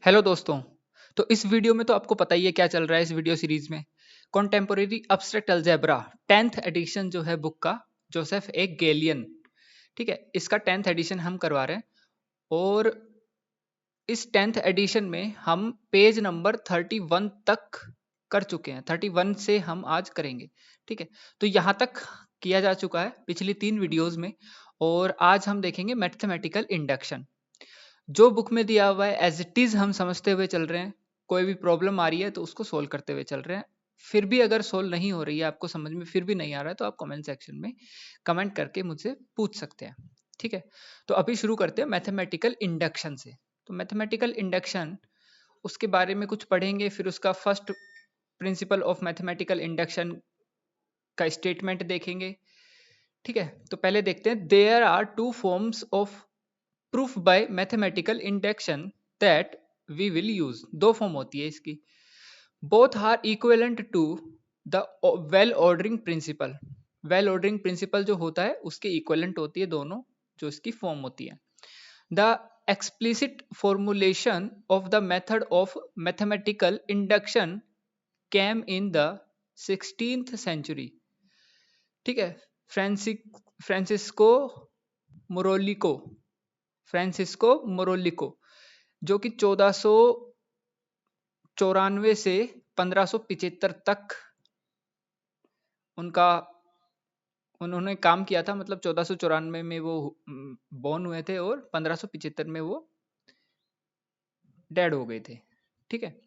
Hello दोस्तों। तो इस वीडियो में तो आपको पता ही है क्या चल रहा है इस वीडियो सीरीज में। कॉन्टेम्पोरेरी अब्स्ट्रैक्ट अलजेब्रा 10th एडिशन जो है बुक का, जोसेफ ए गैलियन। ठीक है, इसका 10th एडिशन हम करवा रहे हैं और इस 10th एडिशन में हम पेज नंबर 31 तक कर चुके हैं। 31 से हम आज करेंगे। ठीक है, तो यहाँ तक किया जा चुका है पिछली 3 वीडियोज में और आज हम देखेंगे मैथमेटिकल इंडक्शन। जो बुक में दिया हुआ है एज इट इज हम समझते हुए चल रहे हैं। कोई भी प्रॉब्लम आ रही है तो उसको सोल्व करते हुए चल रहे हैं। फिर भी अगर सोल्व नहीं हो रही है, आपको समझ में फिर भी नहीं आ रहा है, तो आप कमेंट सेक्शन में कमेंट करके मुझसे पूछ सकते हैं। ठीक है, तो अभी शुरू करते हैं मैथमेटिकल इंडक्शन से। तो मैथमेटिकल इंडक्शन, उसके बारे में कुछ पढ़ेंगे, फिर उसका first principle of mathematical induction का स्टेटमेंट देखेंगे। ठीक है, तो पहले देखते हैं there are two forms of proof by mathematical induction that we will use. दो फॉर्म होती है इसकी। Both are equivalent to the well ordering principle. Well ordering principle जो होता है उसके इक्विवेलेंट होती है दोनों जो इसकी फॉर्म होती है। The explicit formulation of the method of mathematical induction came in the 16th century. ठीक है, फ्रांसिस्को मोरोलिको फ्रांसिस्को मोरोलिको जो कि 1494 से 1575 तक उनका उन्होंने काम किया था। मतलब 1494 में वो बॉर्न हुए थे और 1575 में वो डेड हो गए थे। ठीक है,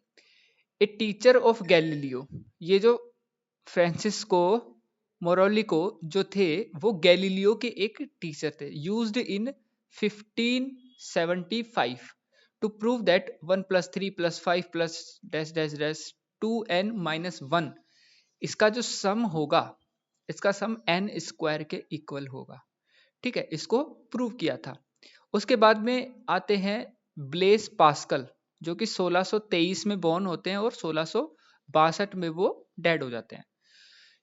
ए टीचर ऑफ गैलीलियो। ये जो फ्रांसिस्को मोरोलिको जो थे वो गैलीलियो के एक टीचर थे। Used in 1575 to prove that 1 plus 3 plus 5 plus dash dash dash 2n minus 1, इसका जो सम होगा, इसका सम n स्क्वायर के इक्वल होगा। ठीक है, इसको प्रूव किया था। उसके बाद में आते हैं ब्लेस पास्कल, जो कि 1623 में बॉर्न होते हैं और 1662 में वो डेड हो जाते हैं।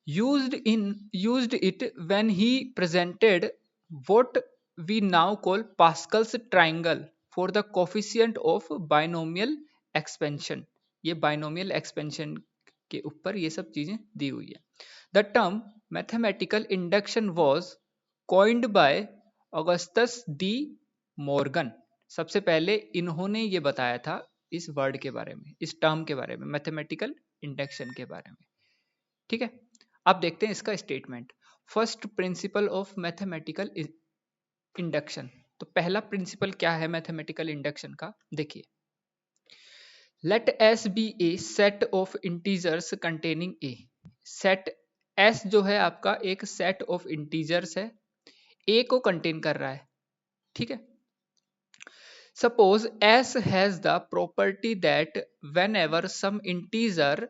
used it when he presented what we now call Pascal's triangle for the coefficient of binomial expansion। ये binomial expansion के ऊपर ये सब चीजें दी हुई है। The term mathematical induction was coined by Augustus D. Morgan। सबसे पहले इन्होंने ये बताया था इस वर्ड के बारे में, इस टर्म के बारे में, मैथमेटिकल इंडक्शन के बारे में। ठीक है, अब देखते हैं इसका statement. First principle of mathematical induction. तो पहला प्रिंसिपल क्या है मैथमेटिकल इंडक्शन का, देखिए। Let S be a set of integers containing A. Set S जो है आपका एक सेट ऑफ इंटीजर्स है, ए को कंटेन कर रहा है। ठीक है, suppose S has the property that whenever some integer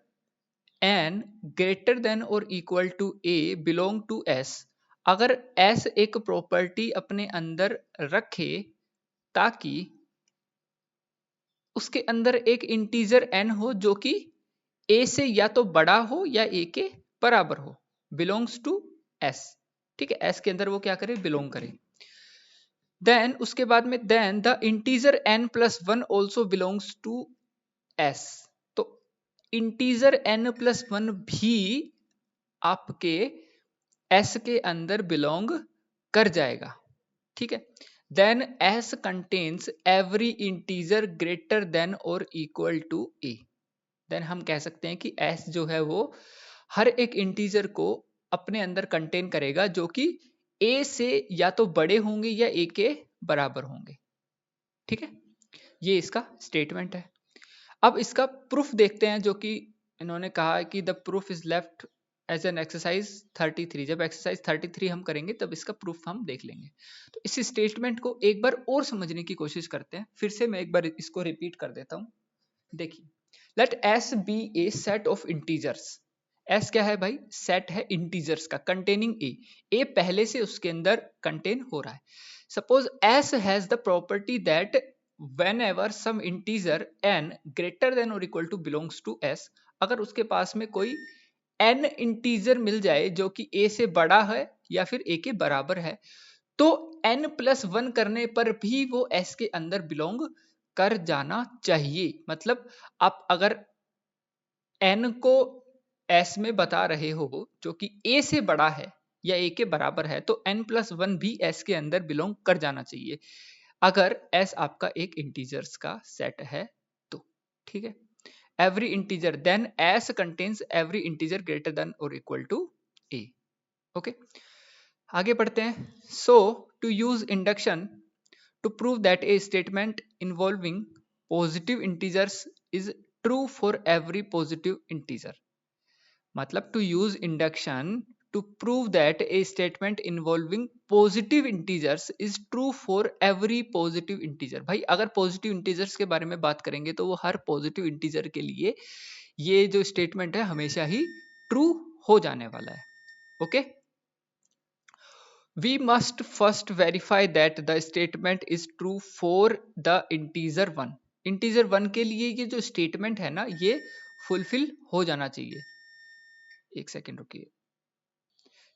n greater than or equal to a belong to s। अगर s एक प्रॉपर्टी अपने अंदर रखे ताकि उसके अंदर एक इंटीजर n हो जो कि a से या तो बड़ा हो या a के बराबर हो, बिलोंग्स टू s। ठीक है, s के अंदर वो क्या करे, बिलोंग करे। देन उसके बाद में then the integer n plus 1 also belongs to s। तो इंटीजर n प्लस 1 भी आपके s के अंदर बिलोंग कर जाएगा। ठीक है, then s contains every integer greater than और इक्वल टू a। देन हम कह सकते हैं कि s जो है वो हर एक इंटीजर को अपने अंदर कंटेन करेगा जो कि a से या तो बड़े होंगे या a के बराबर होंगे। ठीक है, ये इसका स्टेटमेंट है। अब इसका प्रूफ देखते हैं, जो कि इन्होंने कहा है कि the proof is left as an exercise 33। जब एक्सरसाइज 33 हम करेंगे तब इसका प्रूफ हम देख लेंगे। तो इस स्टेटमेंट को एक बार और समझने की कोशिश करते हैं। फिर से मैं एक बार इसको रिपीट कर देता हूं। देखिए, let S be a set of integers. S क्या है भाई, सेट है इंटीजर्स का कंटेनिंग ए। ए पहले से उसके अंदर कंटेन हो रहा है। Suppose S has the property that whenever some integer n greater than or equal to belongs to s। अगर उसके पास में कोई n इंटीजर मिल जाए जो कि a से बड़ा है या फिर a के बराबर है, तो n प्लस 1 करने पर भी वो s के अंदर बिलोंग कर जाना चाहिए। मतलब आप अगर n को s में बता रहे हो जो कि a से बड़ा है या a के बराबर है, तो n+1 भी s के अंदर बिलोंग कर जाना चाहिए अगर s आपका एक इंटीजर्स का सेट है तो। ठीक है, every integer then s contains every integer greater than or equal to a। Okay, आगे पढ़ते हैं। so to use induction to prove that a statement involving positive integers is true for every positive integer। मतलब to use induction to prove that a statement involving positive integers is true for every positive integer। भाई अगर positive integers के बारे में बात करेंगे तो वो हर positive integer के लिए ये जो स्टेटमेंट है हमेशा ही ट्रू हो जाने वाला है। Okay, we must first verify that the statement is true for the integer 1। Integer 1 के लिए ये जो स्टेटमेंट है ना ये फुलफिल हो जाना चाहिए। एक सेकेंड रुकिए।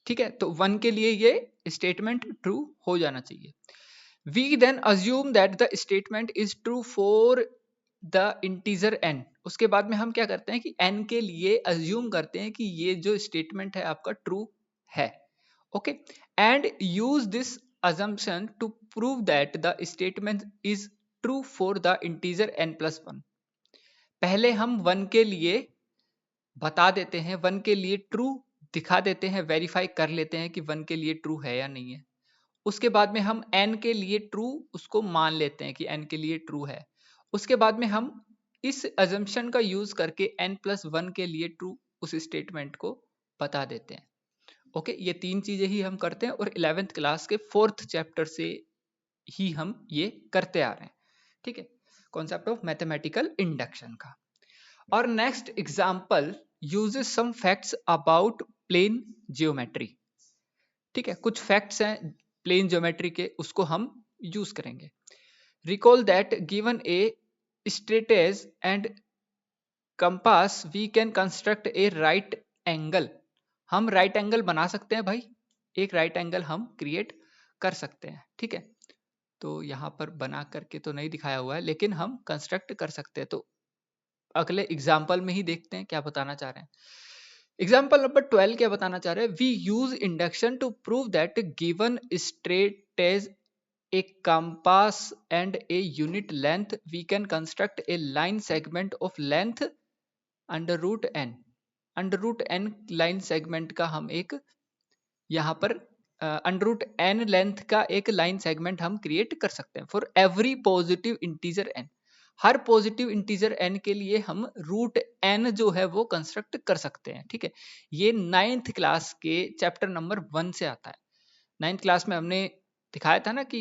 ठीक है, तो 1 के लिए ये स्टेटमेंट ट्रू हो जाना चाहिए। We then assume that the statement is true for the integer n। उसके बाद में हम क्या करते हैं कि n के लिए अज्यूम करते हैं कि ये जो स्टेटमेंट है आपका ट्रू है। Okay, and use this assumption to prove that the statement is true for the integer n+1। पहले हम 1 के लिए बता देते हैं, 1 के लिए ट्रू दिखा देते हैं, वेरीफाई कर लेते हैं कि 1 के लिए ट्रू है या नहीं है। उसके बाद में हम n के लिए ट्रू उसको मान लेते हैं कि n के लिए ट्रू है। उसके बाद में हम इस अजम्पशन का यूज करके n+1 के लिए ट्रू उस स्टेटमेंट को बता देते हैं। ओके, ये तीन चीजें ही हम करते हैं और 11th क्लास के 4th चैप्टर से ही हम ये करते आ रहे हैं। ठीक है, कॉन्सेप्ट ऑफ मैथमेटिकल इंडक्शन का। और next example uses some facts about plane geometry. ठीक है, कुछ फैक्ट्स हैं प्लेन ज्योमेट्री के, उसको हम यूज करेंगे। Recall that given a straight edge and compass we can construct a right angle. हम राइट एंगल बना सकते हैं भाई, एक राइट एंगल हम क्रिएट कर सकते हैं। ठीक है, तो यहाँ पर बना करके तो नहीं दिखाया हुआ है लेकिन हम कंस्ट्रक्ट कर सकते हैं। तो अगले एग्जाम्पल में ही देखते हैं क्या बताना चाह रहे हैं। एग्जाम्पल नंबर 12 क्या बताना चाह रहे हैं। We use induction to prove that given straight edge a compass and a unit length we can construct a line segment of length under root n। Under root n line segment का हम एक यहाँ पर under root n length का एक line segment हम create कर सकते हैं for every positive integer n। Her positive integer n के लिए हम रूट n जो है वो कंस्ट्रक्ट कर सकते हैं। ठीक है, ये 9th क्लास के चैप्टर नंबर 1 से आता है। 9th क्लास में हमने दिखाया था ना कि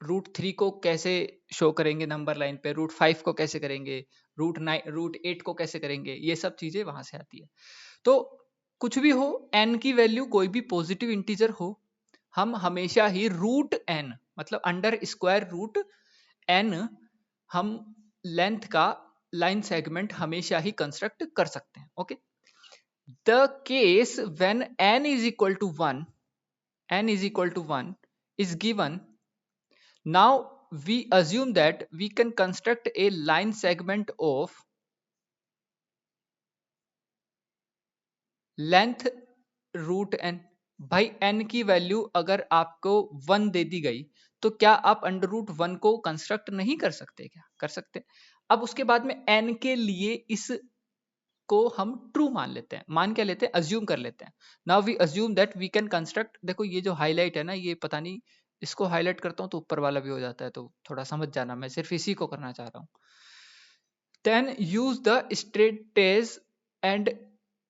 √3 को कैसे शो करेंगे नंबर लाइन पे, √5 को कैसे करेंगे, √8 को कैसे करेंगे, ये सब चीजें वहां से आती है। तो कुछ भी हो, n की वैल्यू कोई भी पॉजिटिव इंटीजर हो, हम हमेशा ही रूट n मतलब अंडर स्क्वायर रूट n हम लेंथ का लाइन सेगमेंट हमेशा ही कंस्ट्रक्ट कर सकते हैं। Okay, the case when n is equal to 1, n is equal to 1 is given। Now we assume that we can construct a line segment of length root n। भाई n की value अगर आपको 1 दे दी गई तो क्या आप अंडर रूट 1 को construct नहीं कर सकते? क्या कर सकते? अब उसके बाद में n के लिए इस को हम ट्रू मान लेते हैं। मान क्या लेते हैं? अज्यूम कर लेते हैं। Now we assume that we can construct. देखो ये जो हाईलाइट है ना, ये पता नहीं इसको हाईलाइट करता हूं तो ऊपर वाला भी हो जाता है, तो थोड़ा समझ जाना, मैं सिर्फ इसी को करना चाह रहा हूं। Then use the straight edge and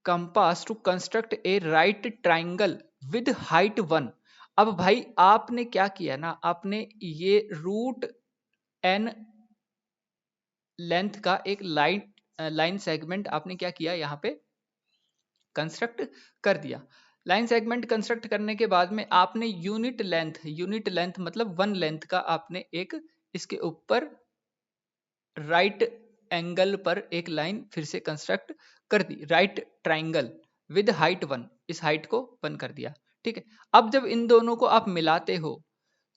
compass to construct a right triangle with height 1। अब भाई आपने क्या किया ना, आपने ये रूट n लेंथ का एक लाइन सेगमेंट आपने क्या किया, यहाँ पे कंस्ट्रक्ट कर दिया। लाइन सेगमेंट कंस्ट्रक्ट करने के बाद में आपने यूनिट लेंथ मतलब 1 लेंथ का आपने एक इसके ऊपर राइट एंगल पर एक लाइन फिर से कंस्ट्रक्ट कर दी, राइट ट्राइंगल विद हाइट 1, इस हाइट को 1 कर दिया। ठीक है, अब जब इन दोनों को आप मिलाते हो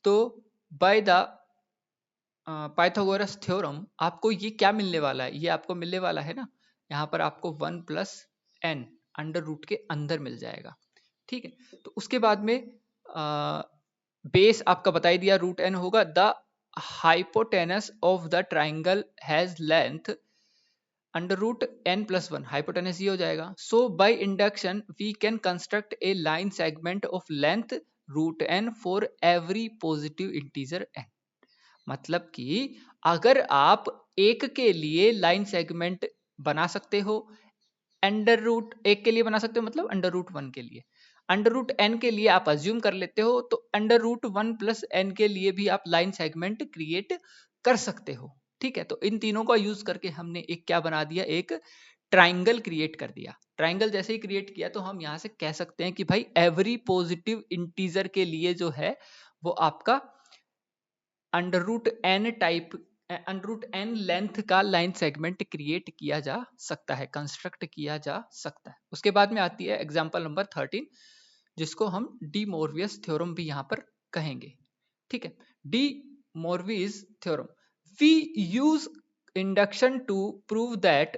तो बाय द पाइथागोरस थ्योरम आपको ये क्या मिलने वाला है, ये आपको मिलने वाला है ना, यहाँ पर आपको 1 प्लस एन अंडर रूट के अंदर मिल जाएगा। ठीक है, तो उसके बाद में बेस आपका बता ही दिया, रूट एन होगा। The hypotenuse of the triangle has length under root n plus one, hypotenuse ये हो जाएगा। So by induction we can construct a line segment of length root n for every positive integer n. मतलब कि अगर आप एक के लिए लाइन सेगमेंट बना सकते हो, अंडर रूट एक के लिए बना सकते हो, मतलब अंडर रूट वन के लिए, अंडर रूट एन के लिए आप अज्यूम कर लेते हो, तो under root one plus n के लिए भी आप लाइन सेगमेंट क्रिएट कर सकते हो। ठीक है, तो इन तीनों का यूज करके हमने एक क्या बना दिया, एक ट्राइंगल क्रिएट कर दिया। ट्राइंगल जैसे ही क्रिएट किया तो हम यहां से कह सकते हैं कि भाई एवरी पॉजिटिव इंटीजर के लिए जो है वो आपका under root n type, under root n length का लाइन सेगमेंट क्रिएट किया जा सकता है, कंस्ट्रक्ट किया जा सकता है। उसके बाद में आती है एग्जांपल नंबर 13, जिसको हम डी मोरवियस थ्योरम भी यहां पर कहेंगे। ठीक है, De Moivre's theorem, we use induction to prove that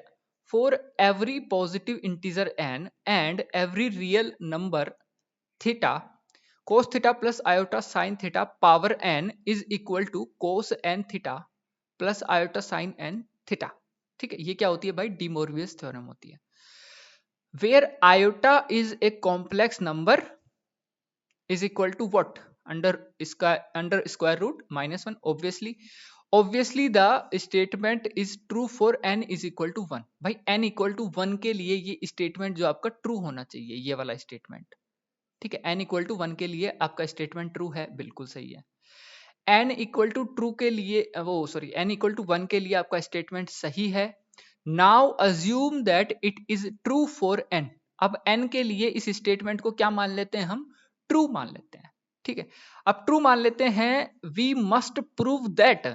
for every positive integer n and every real number theta, cos theta plus iota sin theta power n is equal to cos n theta plus iota sin n theta। ठीक है, ये क्या होती है भाई, D Moivre's theorem होती है। Where iota is a complex number is equal to what, under square root minus 1। obviously the statement is true for n is equal to 1। भाई n equal to 1 के लिए ये स्टेटमेंट जो आपका true होना चाहिए, ये वाला स्टेटमेंट। ठीक है, n इक्वल टू 1 के लिए आपका स्टेटमेंट ट्रू है, बिल्कुल सही है। n इक्वल टू ट्रू के लिए n इक्वल टू 1 के लिए आपका स्टेटमेंट सही है। Now assume that it is true for n। अब n के लिए इस स्टेटमेंट को क्या मान लेते हैं हम, ट्रू मान लेते हैं। ठीक है, अब ट्रू मान लेते हैं, वी मस्ट प्रूव दैट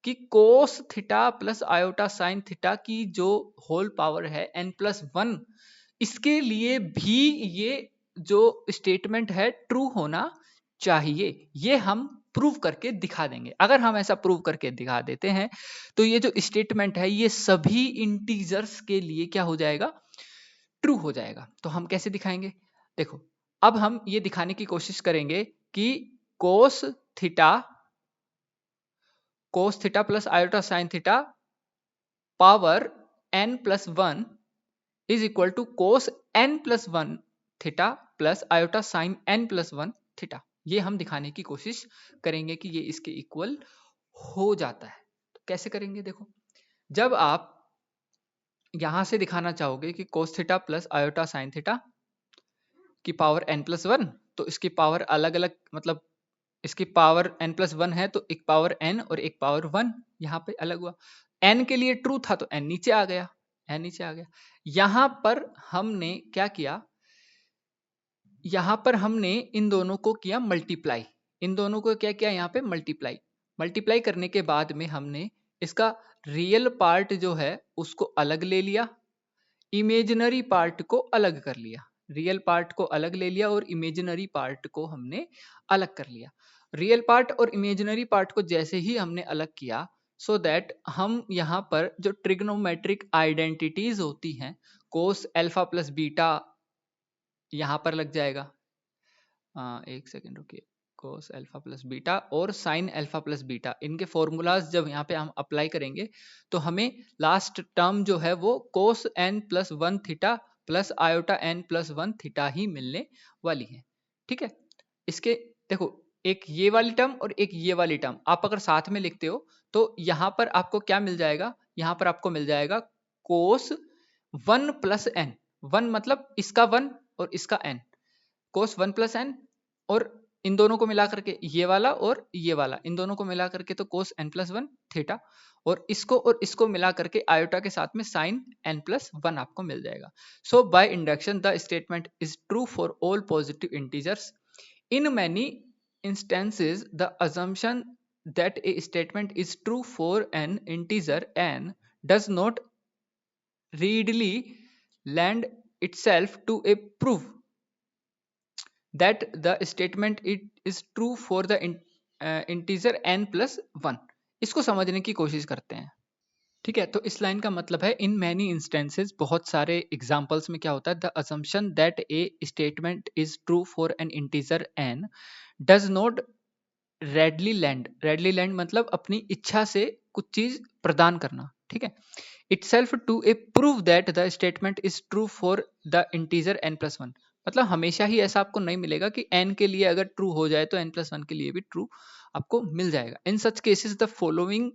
कि cos theta plus iota sine theta की जो होल पावर है n प्लस वन, इसके लिए भी ये जो स्टेटमेंट है ट्रू होना चाहिए। ये हम प्रूव करके दिखा देंगे। अगर हम ऐसा प्रूव करके दिखा देते हैं तो ये जो स्टेटमेंट है ये सभी इंटीजर्स के लिए क्या हो जाएगा, ट्रू हो जाएगा। तो हम कैसे दिखाएंगे, देखो अब हम ये दिखाने की कोशिश करेंगे कि cos theta plus iota sine theta power n plus one is equal to cos n plus one theta plus iota sine n plus one theta. ये हम दिखाने की कोशिश करेंगे कि ये इसके इक्वल हो जाता है। तो कैसे करेंगे, देखो जब आप यहां से दिखाना चाहोगे कि cos theta plus iota sine theta की पावर n प्लस वन, तो इसकी पावर अलग अलग, मतलब इसकी पावर n प्लस वन है तो एक पावर n और एक पावर वन यहाँ पे अलग हुआ। n के लिए ट्रू था तो n नीचे आ गया, n नीचे आ गया। यहां पर हमने क्या किया, यहां पर हमने इन दोनों को किया मल्टीप्लाई, इन दोनों को क्या किया यहाँ पे मल्टीप्लाई। मल्टीप्लाई करने के बाद में हमने इसका रियल पार्ट जो है उसको अलग ले लिया, इमेजिनरी पार्ट को अलग कर लिया। रियल पार्ट को अलग ले लिया और इमेजिनरी पार्ट को हमने अलग कर लिया। रियल पार्ट और इमेजिनरी पार्ट को जैसे ही हमने अलग किया, सो दैट हम यहाँ पर जो ट्रिग्नोमेट्रिक आइडेंटिटीज होती हैं, कोस अल्फा प्लस बीटा यहाँ पर लग जाएगा, एक सेकेंड रुकिए, कोस अल्फा प्लस बीटा और साइन अल्फा प्लस बीटा, इनके फॉर्मूलाज जब यहाँ पे हम अप्लाई करेंगे तो हमें लास्ट टर्म जो है वो cos n plus one theta plus iota n plus one theta ही मिलने वाली है। ठीक है, इसके देखो एक ये वाली टर्म और एक ये वाली टर्म आप अगर साथ में लिखते हो तो यहाँ पर आपको क्या मिल जाएगा, यहाँ पर आपको मिल जाएगा कोस वन प्लस एन, वन मतलब इसका वन और इसका एन, कोस वन प्लस एन, और इन दोनों को मिला करके ये वाला और ये वाला, इन दोनों को मिला करके तो कोस एन प्लस वन थीटा, और इसको मिला करके आयोटा के साथ में साइन एन प्लस वन आपको मिल जाएगा। So by induction the statement is true for all positive integers. In many instances the assumption that a statement is true for an integer n does not readily lend itself to a proof that the statement it is true for the integer n plus 1। इसको समझने की कोशिश करते हैं। ठीक है, तो इस लाइन का मतलब है इन मैनी इंस्टेंसेस, बहुत सारे एग्जांपल्स में क्या होता है, the assumption that a statement is true for an integer n does not readily lend मतलब अपनी इच्छा से कुछ चीज प्रदान करना। ठीक है, itself to a prove that the statement is true for the integer n+1, मतलब हमेशा ही ऐसा आपको नहीं मिलेगा कि n के लिए अगर ट्रू हो जाए तो n+1 के लिए भी ट्रू आपको मिल जाएगा। In such cases the following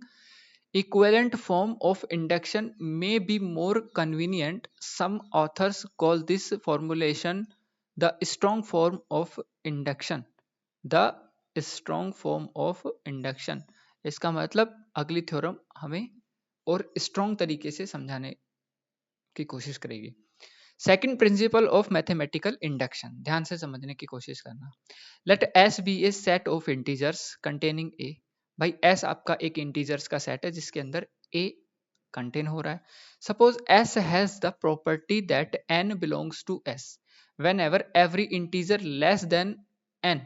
equivalent form of induction may be more convenient. Some authors call this formulation the strong form of induction. The strong form of induction, इसका मतलब अगली थ्योरम हमें और स्ट्रॉन्ग तरीके से समझाने की कोशिश करेगी। Second principle of mathematical induction, ध्यान से समझने की कोशिश करना। Let S be a set of integers containing a, भाई एस आपका एक इंटीजर्स का सेट है जिसके अंदर ए कंटेन हो रहा है। Suppose S has the property that n belongs to S whenever every integer less than n,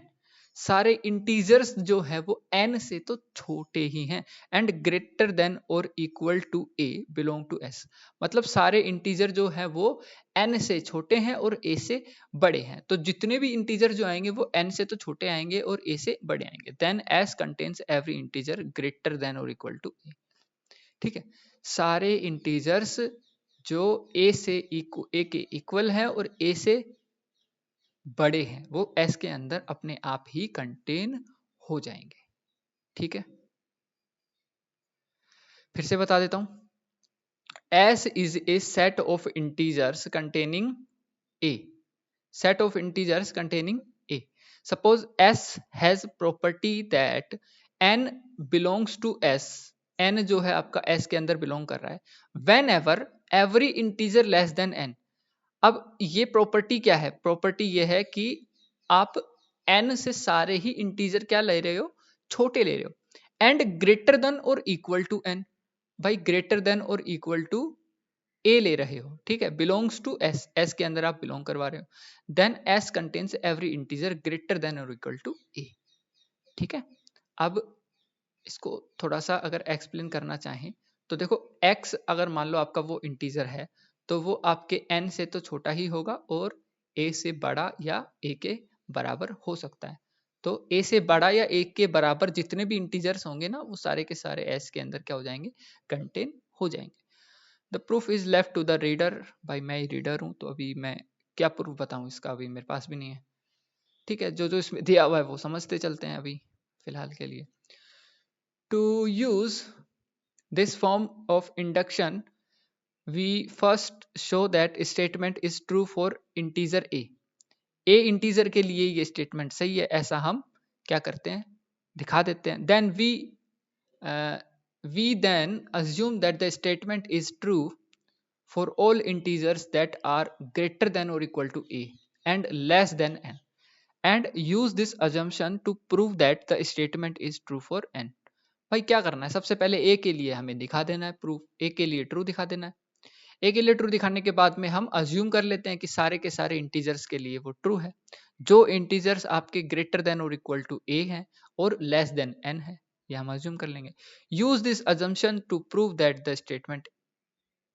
सारे इंटीजर्स जो है वो n से तो छोटे ही हैं, एंड ग्रेटर देन और equal to a belong to s, मतलब सारे इंटीजर जो है वो n से छोटे हैं और a से बड़े हैं। तो जितने भी इंटीजर जो आएंगे वो n से तो छोटे आएंगे और a से बड़े आएंगे। Then s contains every integer greater than और इक्वल टू a। ठीक है, सारे इंटीजर्स जो a के इक्वल है और a से बड़े हैं वो S के अंदर अपने आप ही कंटेन हो जाएंगे। ठीक है, फिर से बता देता हूं। S is a set of integers containing A, set of integers containing A. Suppose S has property that n belongs to S, n जो है आपका S के अंदर बिलोंग कर रहा है, whenever every integer less than n। अब ये प्रॉपर्टी क्या है, प्रॉपर्टी ये है कि आप n से सारे ही इंटीजर क्या ले रहे हो, छोटे ले रहे हो, एंड ग्रेटर देन और इक्वल टू n, भाई ग्रेटर देन और इक्वल टू a ले रहे हो। ठीक है, बिलोंग्स टू s, s के अंदर आप बिलोंग करवा रहे हो। Then s contains every integer greater than और इक्वल टू a। ठीक है, अब इसको थोड़ा सा अगर एक्सप्लेन करना चाहें तो देखो x अगर मान लो आपका वो इंटीजर है तो वो आपके n से तो छोटा ही होगा और a से बड़ा या a के बराबर हो सकता है। तो a से बड़ा या a के बराबर जितने भी इंटीजर्स होंगे ना वो सारे के सारे s के अंदर क्या हो जाएंगे, कंटेन हो जाएंगे। The proof is left to the reader, भाई मैं ही रीडर हूं तो अभी मैं क्या प्रूफ बताऊं इसका, अभी मेरे पास भी नहीं है। ठीक है, जो जो इसमें दिया हुआ है वो समझते चलते हैं अभी फिलहाल के लिए। To use this form of induction we first show that statement is true for integer a integer के लिए ये स्टेटमेंट सही है ऐसा हम क्या करते हैं, दिखा देते हैं। Then we then assume that the statement is true for all integers that are greater than or equal to a and less than n, and use this assumption to prove that the statement is true for n। भाई क्या करना है, सबसे पहले ए के लिए हमें दिखा देना है प्रूफ, ए के लिए ट्रू दिखा देना है। ए के लिए ट्रू दिखाने के बाद में हम अज्यूम कर लेते हैं कि सारे के सारे इंटीजर्स के लिए वो ट्रू है, जो इंटीजर्स आपके ग्रेटर देन और इक्वल टू ए है और लेस देन एन है, ये हम अज्यूम कर लेंगे। Use this assumption to prove that the statement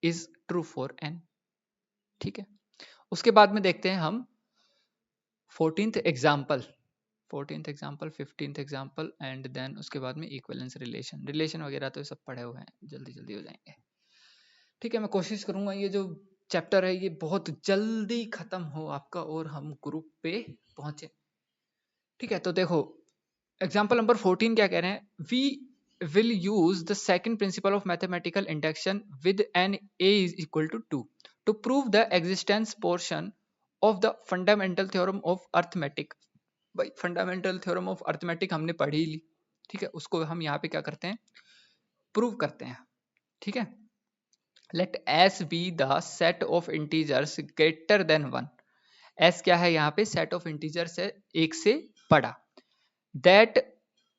is true for n. ठीक है, उसके बाद में देखते हैं हम 14th example, 15th example and then उसके बाद में इक्विवेलेंस रिलेशन वगैरह तो सब पढ़े हुए हैं, जल्दी जल्दी हो जाएंगे। ठीक है, मैं कोशिश करूंगा ये जो चैप्टर है ये बहुत जल्दी खत्म हो आपका और हम ग्रुप पे पहुंचे। ठीक है, तो देखो एग्जाम्पल नंबर 14 क्या कह रहे हैं, we will use the second principle of mathematical induction with an a is equal to 2 to prove the existence portion of the fundamental theorem of arithmetic। भाई फंडामेंटल थ्योरम ऑफ अर्थमेटिक हमने पढ़ी ली, ठीक है, उसको हम यहाँ पे क्या करते हैं, प्रूव करते हैं। ठीक है, let S be the set of integers greater than 1। S क्या है यहाँ पे, सेट ऑफ इंटीजर्स है एक से बड़ा, that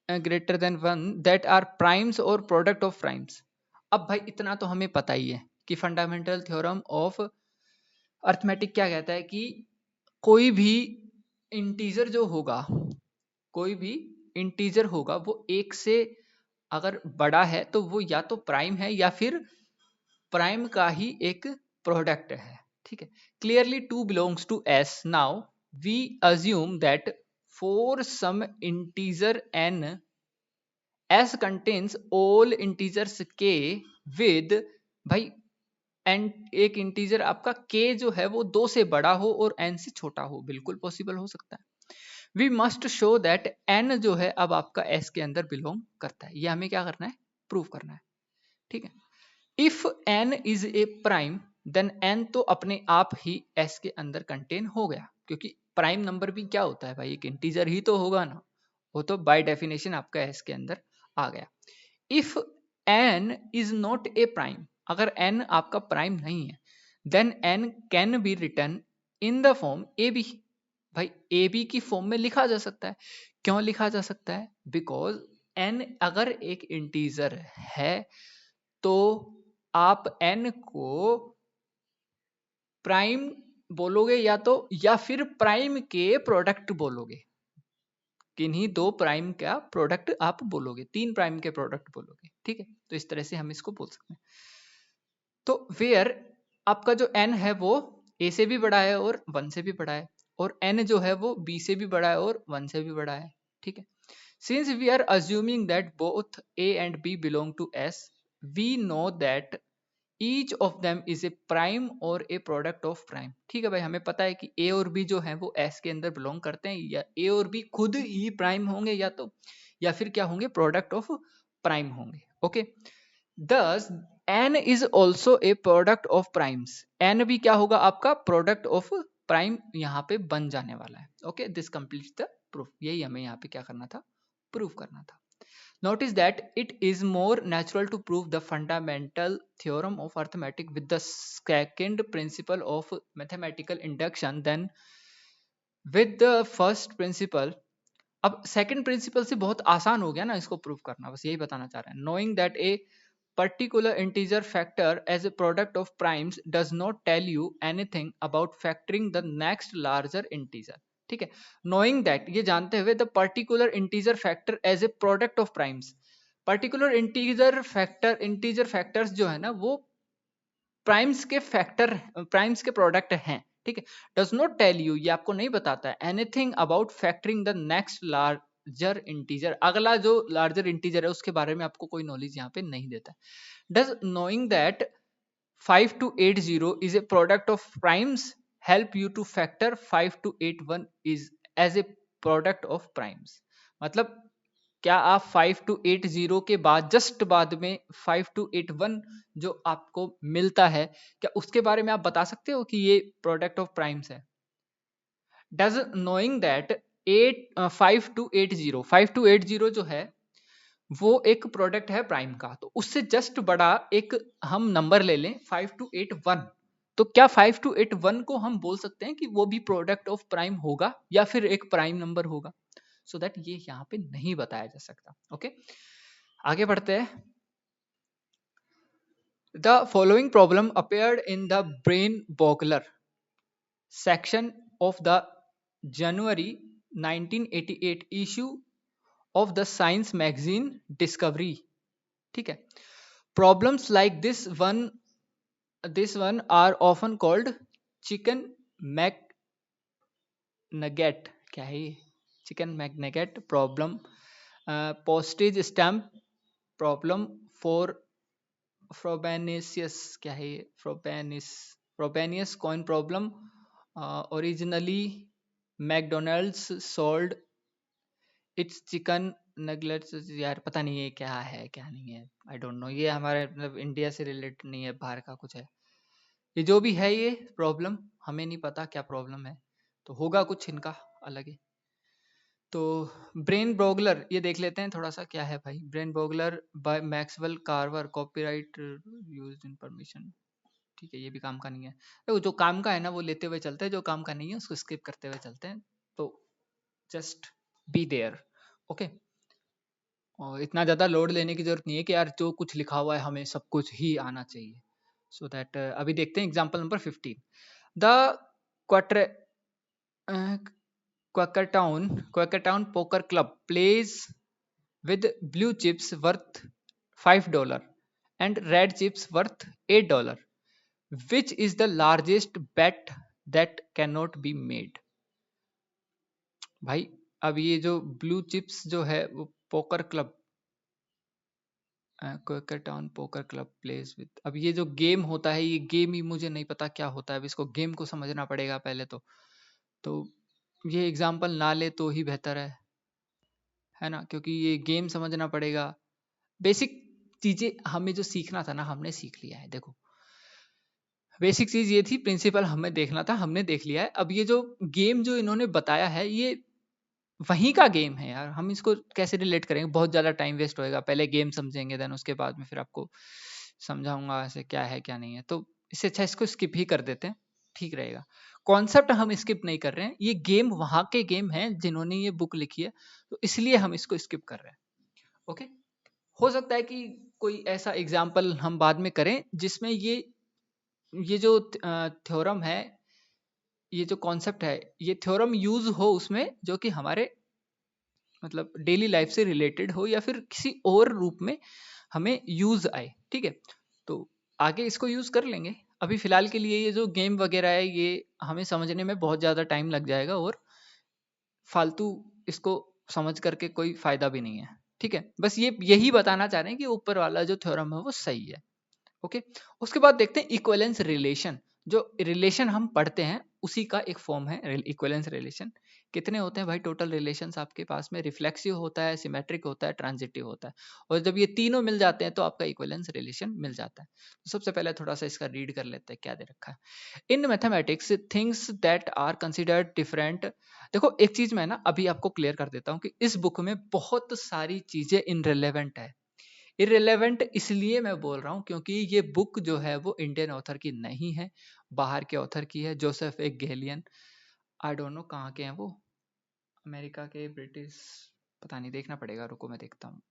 greater than 1 that are primes or product of primes. अब भाई इतना तो हमें पता ही है कि फंडामेंटल थ्योरम ऑफ अर्थमेटिक क्या कहता है कि कोई भी इंटीजर जो होगा, कोई भी इंटीजर होगा वो एक से अगर बड़ा है तो वो या तो प्राइम है या फिर प्राइम का ही एक प्रोडक्ट है, ठीक है। Clearly 2 belongs to S, now we assume that for some integer n S contains all integers के विद, भाई एंड एक इंटीजर आपका k जो है वो 2 से बड़ा हो और n से छोटा हो, बिल्कुल पॉसिबल हो सकता है। We must show that n जो है अब आपका s के अंदर बिलोंग करता है, ये हमें क्या करना है, प्रूव करना है, ठीक है। If n is a prime then n तो अपने आप ही s के अंदर कंटेन हो गया, क्योंकि प्राइम नंबर भी क्या होता है भाई, एक इंटीजर ही तो होगा ना, वो तो बाय डेफिनेशन आपका s के अंदर आ गया। If n is not a prime, अगर n आपका प्राइम नहीं है, then n can be written in the form a b, भाई ए बी की फॉर्म में लिखा जा सकता है। क्यों लिखा जा सकता है, बिकॉज n अगर एक इंटीजर है तो आप n को प्राइम बोलोगे या फिर प्राइम के प्रोडक्ट बोलोगे, किन्हीं दो प्राइम का प्रोडक्ट आप बोलोगे, 3 प्राइम के प्रोडक्ट बोलोगे, ठीक है। तो इस तरह से हम इसको बोल सकते हैं। तो वेयर आपका जो n है वो a से भी बड़ा है और 1 से भी बड़ा है, और n जो है वो b से भी बड़ा है और 1 से भी बड़ा है, ठीक है। Since we are assuming that both a and b belong to s, we know that each of them is a prime or a product of prime, ठीक है भाई। हमें पता है कि ए और बी जो है वो एस के अंदर बिलोंग करते हैं, या ए और बी खुद ही प्राइम होंगे या फिर क्या होंगे, प्रोडक्ट ऑफ प्राइम होंगे, okay. Thus n is also a product of primes, n भी क्या होगा, आपका प्रोडक्ट ऑफ प्राइम यहाँ पे बन जाने वाला है, okay. This completes the proof, यही हमें यहाँ पे क्या करना था, प्रूफ करना था। Notice that it is more natural to prove the fundamental theorem of arithmetic with the second principle of mathematical induction than with the first principle. अब second principle से बहुत आसान हो गया ना इसको प्रूव करना, बस यही बताना चाह रहे हैं। Knowing that a particular integer factor as a product of primes does not tell you anything about factoring the next larger integer, ठीक है। Knowing that, ये जानते हुए, the particular integer factor as a product of primes, particular integer factors जो है ना वो primes के फैक्टर, प्राइम्स के प्रोडक्ट हैं, ठीक है। डज नॉट टेल यू, ये आपको नहीं बताता है anything about factoring the next larger integer, अगला जो लार्जर इंटीजर है उसके बारे में आपको कोई नॉलेज यहाँ पे नहीं देता है। Does knowing that 5280 is a product of primes help you to factor 5281 is as a product of primes, मतलब क्या आप 5280 के बाद जस्ट बाद में 5281 जो आपको मिलता है, क्या उसके बारे में आप बता सकते हो कि ये प्रोडक्ट ऑफ प्राइम्स है। डज नोइंग दैट 5280 जो है वो एक प्रोडक्ट है प्राइम का, तो उससे जस्ट बड़ा एक हम नंबर ले लें 5281, तो क्या 5281 को हम बोल सकते हैं कि वो भी प्रोडक्ट ऑफ प्राइम होगा या फिर एक प्राइम नंबर होगा, सो दैट ये यहाँ पे नहीं बताया जा सकता, ओके। आगे बढ़ते हैं। The following problem appeared in the brain boggler section of the January 1988 issue of the science magazine Discovery, ठीक है। Problems like this one are often called chicken McNugget, क्या है ये, chicken McNugget problem, postage stamp problem for Frobenius, क्या है ये, Frobenius coin problem, originally McDonald's sold its chicken nuggets, यार पता नहीं है क्या है क्या नहीं है, आई डोंट नो, ये हमारे मतलब इंडिया से रिलेटेड नहीं है, बाहर का कुछ है। ये जो भी है ये प्रॉब्लम हमें नहीं पता क्या प्रॉब्लम है, तो होगा कुछ इनका अलग ही। तो ब्रेन ब्रोगलर ये देख लेते हैं थोड़ा सा क्या है भाई। Brain boggler by Maxwell Carver, copyright used in permission, ठीक है, ये भी काम का नहीं है। तो जो काम का है ना वो लेते हुए चलते हैं, जो काम का नहीं है उसको स्किप करते हुए चलते हैं, तो जस्ट बी देयर, ओके। और इतना ज़्यादा लोड लेने की जरूरत नहीं है कि यार जो कुछ लिखा हुआ है हमें सब कुछ ही आना चाहिए, सो दैट अभी देखते हैं example number 15। The quarter Quakertown poker club plays with blue chips worth $5 and red chips worth $8. Which is the largest bet that cannot be made? भाई अब ये जो ब्लू चिप्स जो है वो poker club, quicker town poker club place with, अब ये जो गेम होता है, ये गेम ही मुझे नहीं पता क्या होता है, अब इसको गेम को समझना पड़ेगा पहले तो ये एग्जाम्पल ना ले तो ही बेहतर है ना, क्योंकि ये गेम समझना पड़ेगा। बेसिक चीजें हमें जो सीखना था ना, हमने सीख लिया है। देखो बेसिक चीज ये थी, प्रिंसिपल हमें देखना था, हमने देख लिया है। अब ये जो गेम जो इन्होंने बताया है, ये वहीं का गेम है यार, हम इसको कैसे रिलेट करेंगे, बहुत ज्यादा टाइम वेस्ट होएगा। पहले गेम समझेंगे, देन उसके बाद में फिर आपको समझाऊंगा ऐसे क्या है क्या नहीं है, तो इससे अच्छा इसको स्किप ही कर देते हैं, ठीक रहेगा। कॉन्सेप्ट हम स्किप नहीं कर रहे हैं, ये गेम वहां के गेम हैं जिन्होंने ये बुक लिखी है, तो इसलिए हम इसको स्किप कर रहे हैं। ओके, हो सकता है कि कोई ऐसा एग्जाम्पल हम बाद में करें जिसमें ये जो थ्योरम है, ये जो कॉन्सेप्ट है, ये थ्योरम यूज हो उसमें, जो कि हमारे मतलब डेली लाइफ से रिलेटेड हो या फिर किसी और रूप में हमें यूज आए। ठीक है, तो आगे इसको यूज कर लेंगे। अभी फिलहाल के लिए ये जो गेम वगैरह है, ये हमें समझने में बहुत ज़्यादा टाइम लग जाएगा और फालतू इसको समझ करके कोई फायदा भी नहीं है। ठीक है, बस ये यही बताना चाह रहे हैं कि ऊपर वाला जो थ्योरम है वो सही है। ओके, उसके बाद देखते हैं इक्विवेलेंस रिलेशन। जो रिलेशन हम पढ़ते हैं उसी का एक फॉर्म है इक्विवेलेंस रिलेशन। कितने होते हैं भाई टोटल रिलेशंस आपके पास में? रिफ्लेक्सिव होता है, सिमेट्रिक होता है, ट्रांजिटिव होता है, और जब ये तीनों मिल जाते हैं तो आपका इक्विवेलेंस रिलेशन मिल जाता है। तो सबसे पहले थोड़ा सा इसका रीड कर लेते हैं क्या दे रखा है। In mathematics things that are considered different. देखो एक चीज मैं ना अभी आपको क्लियर कर देता हूँ कि इस बुक में बहुत सारी चीजें इनरिलेवेंट है। इरेलेवेंट इसलिए मैं बोल रहा हूँ क्योंकि ये बुक जो है वो इंडियन ऑथर की नहीं है, बाहर के ऑथर की है, Joseph A galleon. I don't know कहाँ के हैं वो, अमेरिका के, ब्रिटिश, पता नहीं, देखना पड़ेगा, रुको मैं देखता हूँ।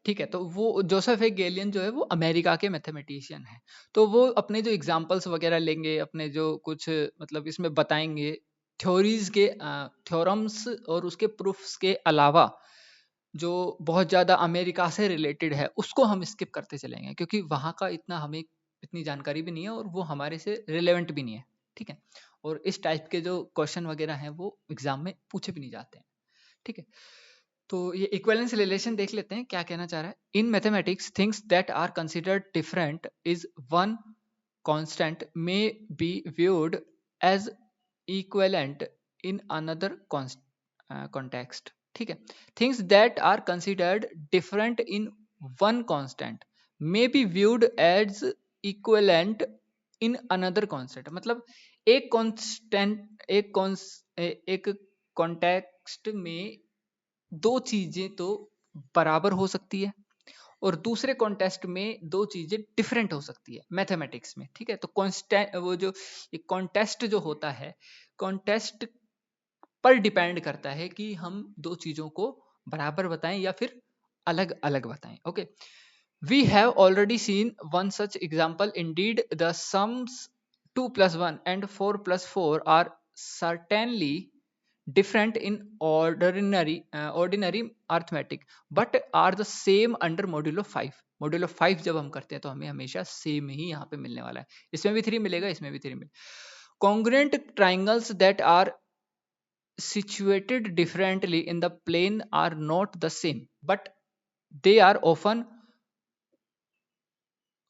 ठीक है, तो वो जोसेफ ए गैलियन जो है वो अमेरिका के मैथमेटिशियन है। तो वो अपने जो एग्जाम्पल्स वगैरह लेंगे, अपने जो कुछ मतलब इसमें बताएंगे थ्योरीज के, थ्योरम्स और उसके प्रूफ्स के अलावा जो बहुत ज़्यादा अमेरिका से रिलेटेड है उसको हम स्किप करते चलेंगे, क्योंकि वहाँ का इतना हमें इतनी जानकारी भी नहीं है और वो हमारे से रिलेवेंट भी नहीं है। ठीक है, और इस टाइप के जो क्वेश्चन वगैरह हैं वो एग्जाम में पूछे भी नहीं जाते हैं। ठीक है, तो ये इक्विवेलेंस रिलेशन देख लेते हैं क्या कहना चाह रहा है। In mathematics things that are considered different is one constant may be viewed as equivalent in another context. ठीक है, things that are considered different in one constant may be viewed as equivalent in another constant. मतलब एक constant, एक context में दो चीजें तो बराबर हो सकती है और दूसरे कॉन्टेस्ट में दो चीजें डिफरेंट हो सकती है मैथमेटिक्स में। ठीक है, तो कॉन्स्टेंट वो जो कॉन्टेस्ट जो होता है, कॉन्टेस्ट पर डिपेंड करता है कि हम दो चीजों को बराबर बताएं या फिर अलग अलग बताएं। Okay, we have already seen one such example, indeed the sums 2 plus 1 and 4 plus 4 are certainly different in ordinary arithmetic but are the same under modulo 5। modulo 5 जब हम करते हैं तो हमें हमेशा सेम ही यहाँ पे मिलने वाला है, इसमें भी 3 मिलेगा, इसमें भी 3 मिलेगा। congruent triangles that are situated differently in the plane are not the same but they are often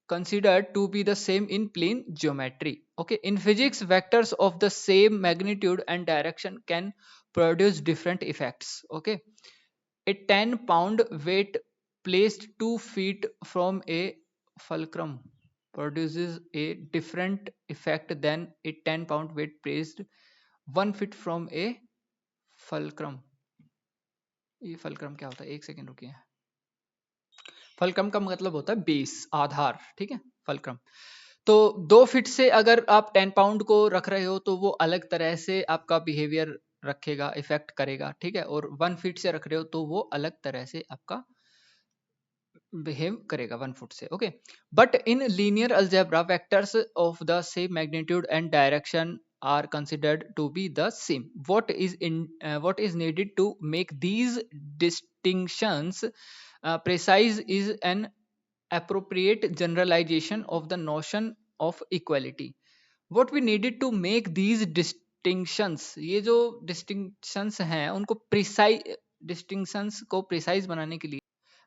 considered to be the same in plane geometry. Okay, in physics, vectors of the same magnitude and direction can produce different effects. Okay, a 10-pound weight placed 2 feet from a fulcrum produces a different effect than a 10-pound weight placed 1 feet from a fulcrum। ये fulcrum क्या होता है, एक second रुकिए। Fulcrum का मतलब होता है बेस, आधार। ठीक है, फलक्रम। तो 2 फीट से अगर आप 10 पाउंड को रख रहे हो तो वो अलग तरह से आपका बिहेवियर रखेगा, इफेक्ट करेगा। ठीक है, और 1 फीट से रख रहे हो तो वो अलग तरह से आपका बिहेव करेगा 1 फुट से। Okay, but in linear algebra vectors of the same magnitude and direction are considered to be the same. What is needed to make these distinctions precise is an appropriate generalization of the notion of equality. What we needed to make these distinctions, ये जो distinctions हैं उनको precise, distinctions को precise बनाने के लिए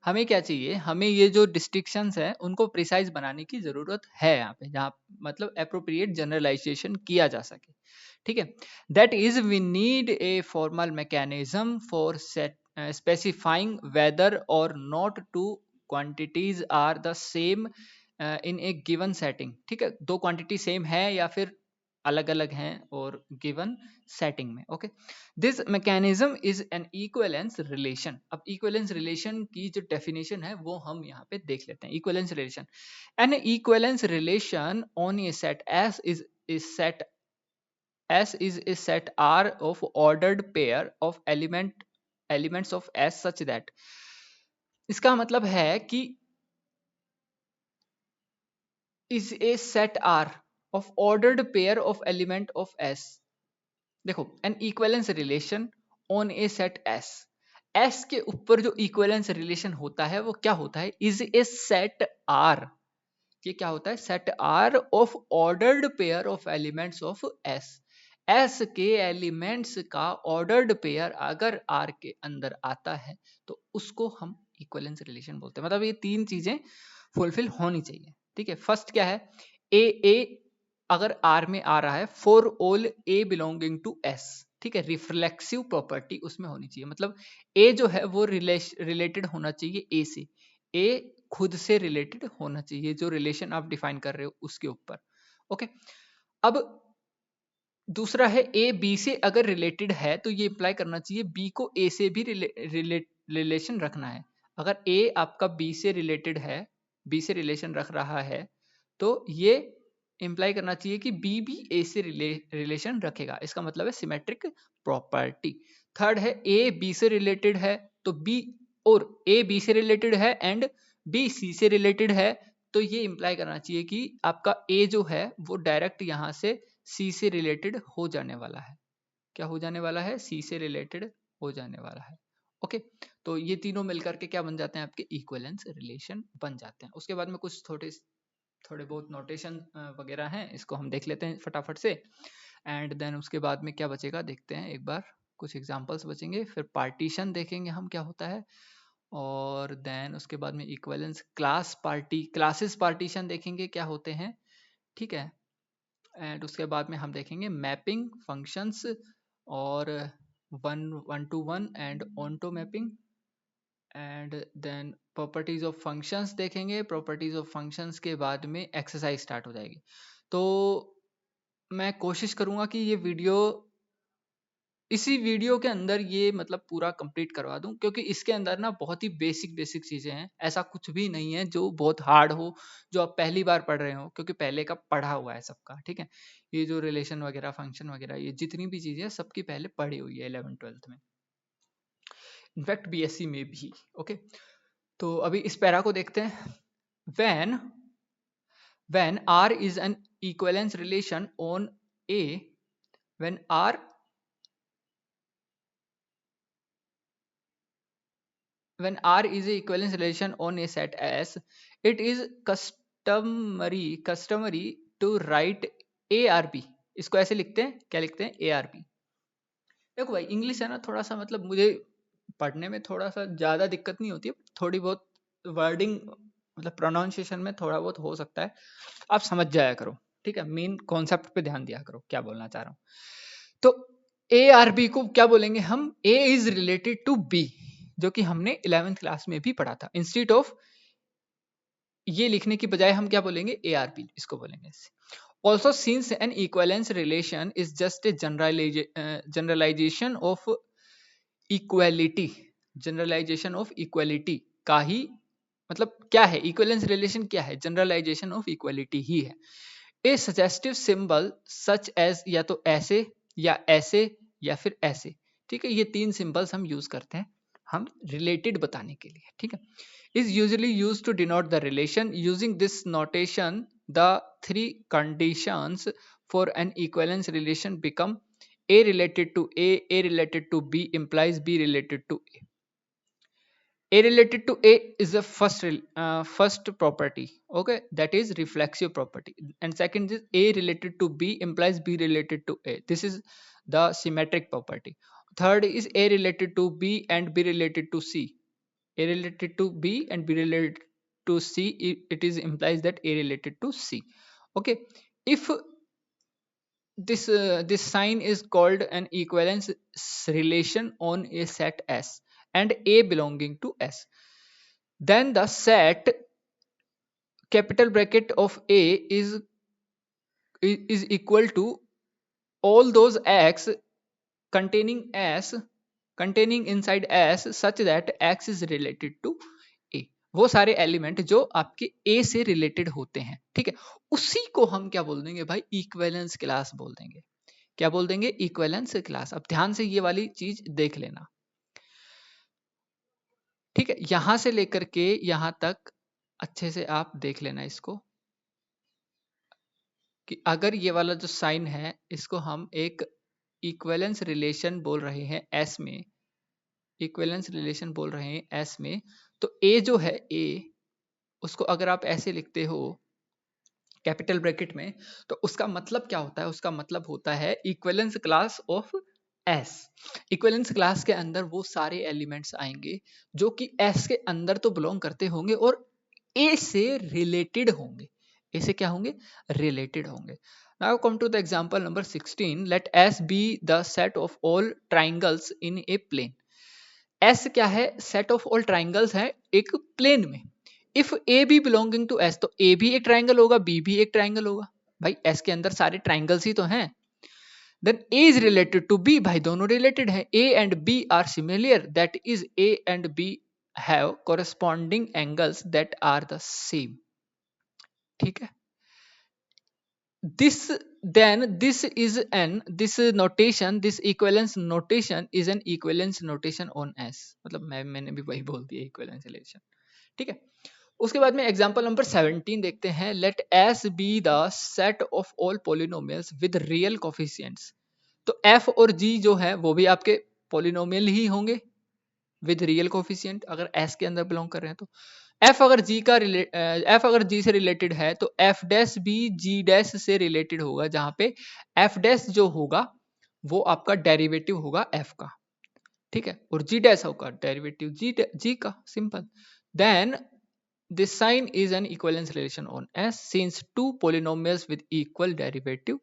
हमें क्या चाहिए, हमें ये जो distinctions है उनको precise बनाने की जरूरत है यहाँ पे, जहाँ मतलब appropriate generalization किया जा सके, ठीक है. That is, we need a formal mechanism for specifying whether or not two quantities are the same in a given setting. ठीक है, दो क्वांटिटी सेम है या फिर अलग अलग हैं और गिवन सेटिंग में. Okay, this mechanism is an equivalence relation. अब इक्विवेलेंस रिलेशन की जो डेफिनेशन है वो हम यहाँ पे देख लेते हैं. Equivalence relation, N equivalence relation on a set S is set S is a set R of ordered pair of elements of S such that. इसका मतलब है कि is a set R of ordered pair of element of S. देखो, an equivalence relation on a set S. S के ऊपर जो equivalence relation होता है वो क्या होता है, is a set R. ये क्या होता है, set R of ordered pair of elements of S. S के एलिमेंट्स का ऑर्डर्ड पेयर अगर R के अंदर आता है तो उसको हम इक्विवेलेंस रिलेशन बोलते हैं. मतलब ये तीन चीजें फुलफिल होनी चाहिए, ठीक है. फर्स्ट क्या है, ए अगर R में आ रहा है for all A belonging to S, ठीक है, रिफ्लेक्सिव प्रॉपर्टी उसमें होनी चाहिए. मतलब A जो है वो रिलेटेड होना चाहिए A से, A खुद से रिलेटेड होना चाहिए, जो रिलेशन आप डिफाइन कर रहे हो उसके ऊपर. ओके, अब दूसरा है ए बी से अगर रिलेटेड है तो ये इंप्लाई करना चाहिए बी को ए से भी रिलेशन रखना है. अगर ए आपका बी से रिलेटेड है, बी से रिलेशन रख रहा है, तो ये इंप्लाई करना चाहिए कि बी भी ए से रिलेशन रखेगा. इसका मतलब है सिमेट्रिक प्रॉपर्टी. थर्ड है ए बी से रिलेटेड है तो बी, और ए बी से रिलेटेड है एंड बी सी से रिलेटेड है, तो ये इंप्लाई करना चाहिए कि आपका ए जो है वो डायरेक्ट यहाँ से सी से रिलेटेड हो जाने वाला है. क्या हो जाने वाला है, सी से रिलेटेड हो जाने वाला है. ओके, तो ये तीनों मिलकर के क्या बन जाते हैं, आपके इक्विवेलेंस रिलेशन बन जाते हैं. उसके बाद में कुछ थोड़े बहुत नोटेशन वगैरह हैं, इसको हम देख लेते हैं फटाफट से. एंड देन उसके बाद में क्या बचेगा देखते हैं एक बार, कुछ एग्जांपल्स बचेंगे, फिर पार्टीशन देखेंगे हम क्या होता है, और देन उसके बाद में इक्विवेलेंस क्लासेस पार्टीशन देखेंगे क्या होते हैं, ठीक है. एंड उसके बाद में हम देखेंगे मैपिंग फंक्शंस और one to one and onto mapping. And then properties of functions देखेंगे. प्रॉपर्टीज ऑफ फंक्शंस के बाद में एक्सरसाइज स्टार्ट हो जाएगी. तो मैं कोशिश करूंगा कि ये वीडियो, इसी वीडियो के अंदर ये मतलब पूरा कंप्लीट करवा दूं, क्योंकि इसके अंदर ना बहुत ही बेसिक चीजें हैं. ऐसा कुछ भी नहीं है जो बहुत हार्ड हो, जो आप पहली बार पढ़ रहे हो, क्योंकि पहले का पढ़ा हुआ है सबका, ठीक है. ये जो रिलेशन वगैरह, फंक्शन वगैरह, ये जितनी भी चीजें सबकी पहले पढ़ी हुई है 11th-12th में, इनफैक्ट बीएससी में भी. ओके, तो अभी इस पैरा को देखते हैं. when R is an equivalence relation on A, when R is a equivalence relation on a set S, it is customary to write ARP. इसको ऐसे लिखते हैं, क्या लिखते हैं, ARP. देखो भाई, इंग्लिश है ना, थोड़ा सा मतलब मुझे पढ़ने में थोड़ा सा ज़्यादा दिक्कत नहीं होती है, थोड़ी बहुत वर्डिंग मतलब प्रोनाउंसिएशन में थोड़ा बहुत हो सकता है, आप समझ जाया करो, ठीक है. मेन कॉन्सेप्ट पे ध्यान दिया करो, क्या बोलना चाह रहा हूँ. तो ARB को क्या बोलेंगे हम, A is related to B, जो कि हमने 11th क्लास में भी पढ़ा था. इंस्टीट्यूट ऑफ ये लिखने की बजाय हम क्या बोलेंगे, ARP इसको बोलेंगे. Also, since an equivalence relation is just a generalization of equality, generalization of equality का ही मतलब क्या है, equivalence relation क्या है, generalization of equality ही है. A suggestive symbol such as या तो ऐसे या ऐसे या फिर ऐसे, ठीक है. ये तीन सिंबल्स हम यूज करते हैं हम रिलेटेड बताने के लिए, ठीक है. is usually used to denote the relation. Using this notation, the three conditions for an equivalence relation become A related to A related to B implies B related to A. A related to A is the first property, okay, that is reflexive property, and second is A related to B implies B related to A. This is the symmetric property. Third is A related to B and B related to C. A related to B and B related to C, it is implies that A related to C. Okay, if this sign is called an equivalence relation on a set S and A belonging to S, then the set capital bracket of A is equal to all those X containing S containing inside S such that X is related to A. वो सारे element जो आपके A से related होते हैं, ठीक है, उसी को हम क्या बोल देंगे भाई, इक्विवेलेंस क्लास बोल देंगे. क्या बोल देंगे, इक्विवेलेंस क्लास. अब ध्यान से ये वाली चीज देख लेना, ठीक है, यहां से लेकर के यहां तक अच्छे से आप देख लेना इसको, कि अगर ये वाला जो साइन है इसको हम एक इक्विवेलेंस रिलेशन बोल रहे हैं एस में, इक्विवेलेंस रिलेशन बोल रहे हैं एस में, तो ए जो है ए, उसको अगर आप ऐसे लिखते हो कैपिटल ब्रैकेट में, तो उसका मतलब क्या होता है, उसका मतलब होता है equivalence class of S. Equivalence class के अंदर वो सारे एलिमेंट्स आएंगे जो कि एस के अंदर तो बिलोंग करते होंगे और ए से रिलेटेड होंगे. ए से क्या होंगे, रिलेटेड होंगे. Now come to the example number 16. Let S be the set of all triangles in a plane. S क्या है, सेट ऑफ ऑल ट्राइंगल्स है एक प्लेन में. If a b belonging to S, तो ए भी एक triangle होगा, B भी एक ट्राइंगल होगा. भाई एस के अंदर सारे ट्राइंगल्स ही तो हैं. Then a is related to b, भाई दोनों रिलेटेड है. A and b are similar, that is a and b have corresponding angles that are the same. ठीक है, this is an this notation, this equivalence notation is an equivalence notation on S. मतलब मैंने भी वही बोल दिया, equivalence relation. ठीक है, उसके बाद में एग्जांपल नंबर 17 देखते हैं. Let S be the set of all polynomials with real coefficients. तो F और G जो है वो भी आपके पोलिनोमियल ही होंगे विद रियल कोफिशिएंट, अगर S के अंदर बिलोंग कर रहे हैं तो. F अगर G से रिलेटेड है तो F डैश भी G डैश से रिलेटेड होगा, जहां पे F डैश जो होगा वो आपका डेरिवेटिव होगा F का, ठीक है, और G डैश होगा डेरिवेटिव G का. Simple. Then this sign is an equivalence relation on S since two polynomials with equal derivative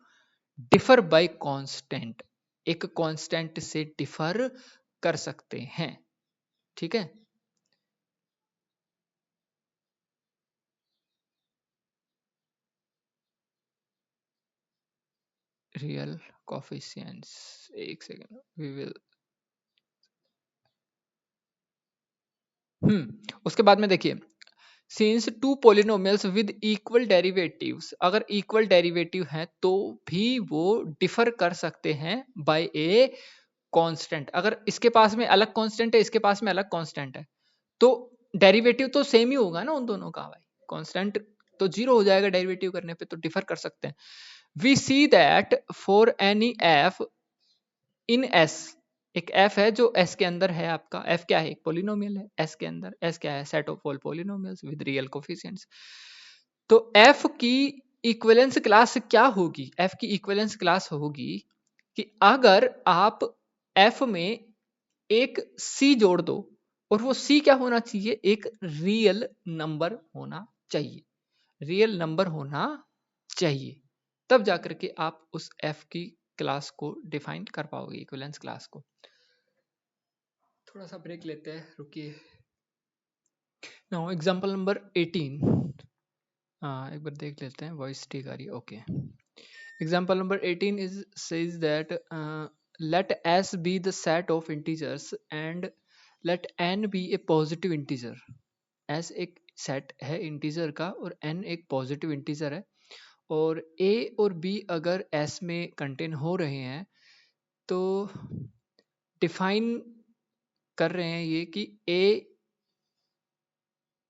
differ by constant. एक कांस्टेंट से डिफर कर सकते हैं. ठीक है, रियल कोफिशिएंट्स, एक सेकेंड वी विल. उसके बाद में देखिए, since two polynomials with equal derivatives, अगर इक्वल डेरिवेटिव है तो भी वो डिफर कर सकते हैं बाय ए कांस्टेंट. अगर इसके पास में अलग कांस्टेंट है, इसके पास में अलग कांस्टेंट है, तो डेरिवेटिव तो सेम ही होगा ना उन दोनों का. भाई कांस्टेंट तो जीरो हो जाएगा डेरिवेटिव करने पे, तो डिफर कर सकते हैं. We see that for any f in S, एक एफ है जो एस के अंदर है. आपका एफ क्या है, एक पोलिनोमियल है एस के अंदर. एस क्या है, set of all polynomials with real coefficients. तो एफ की इक्विवेलेंस क्लास क्या होगी, एफ की इक्विवेलेंस क्लास होगी कि अगर आप एफ में एक सी जोड़ दो, और वो सी क्या होना चाहिए, एक रियल नंबर होना चाहिए, रियल नंबर होना चाहिए, तब जाकर के आप उस एफ की क्लास को डिफाइन कर पाओगे, इक्विवेलेंस क्लास को. थोड़ा सा ब्रेक लेते हैं, रुकिए. Now example number 18. एक बार देख लेते हैं, वॉइस ठीक आ रही है, okay. Example number 18 is says that let s be the set of integers and let n be a positive integer. s एक सेट है इंटीजर का और n एक पॉजिटिव इंटीजर है, और a और b अगर s में कंटेन हो रहे हैं तो डिफाइन कर रहे हैं ये कि a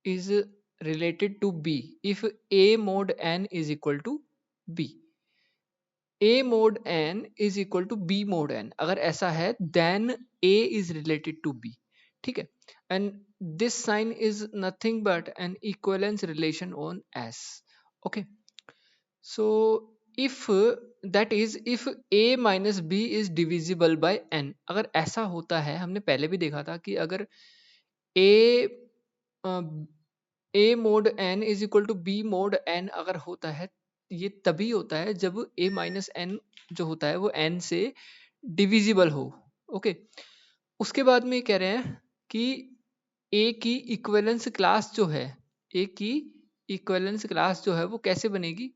is related to b if a mod n is equal to b. A mod n is equal to B mod n, अगर ऐसा है then A is related to B, ठीक है. And this sign is nothing but an equivalence relation on S. Okay, so if that is if A minus B is divisible by n, अगर ऐसा होता है, हमने पहले भी देखा था कि अगर A A mod n is equal to B mod n अगर होता है, ये तभी होता है जब A माइनस n जो होता है वो n से डिविजिबल हो. ओके, उसके बाद में कह रहे हैं कि A की इक्विवेलेंस क्लास जो है, A की इक्विवेलेंस क्लास जो है वो कैसे बनेगी.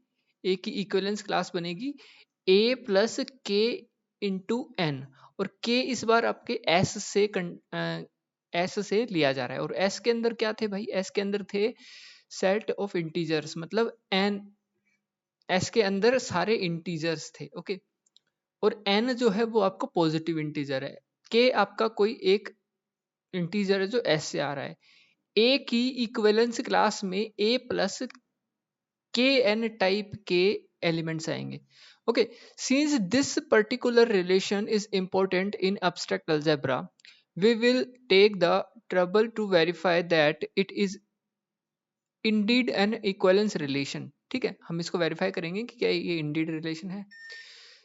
A की इक्विवेलेंस क्लास बनेगी A plus K into n, और K इस बार आपके S से लिया जा रहा है. और S के अंदर क्या थे भाई, S के अंदर थे सेट ऑफ इंटीजर्स, मतलब n, S के अंदर सारे इंटीजर्स थे. ओके, और n जो है वो आपको पॉजिटिव इंटीजर है. K आपका कोई एक इंटीजर है जो S से आ रहा है. A की इक्विवेलेंस क्लास में A plus k n type के एलिमेंट्स आएंगे. Okay, since this particular relation is important in abstract algebra, we will take the trouble to verify that it is indeed an equivalence relation. ठीक है, हम इसको verify करेंगे कि क्या ये इंडीड रिलेशन है.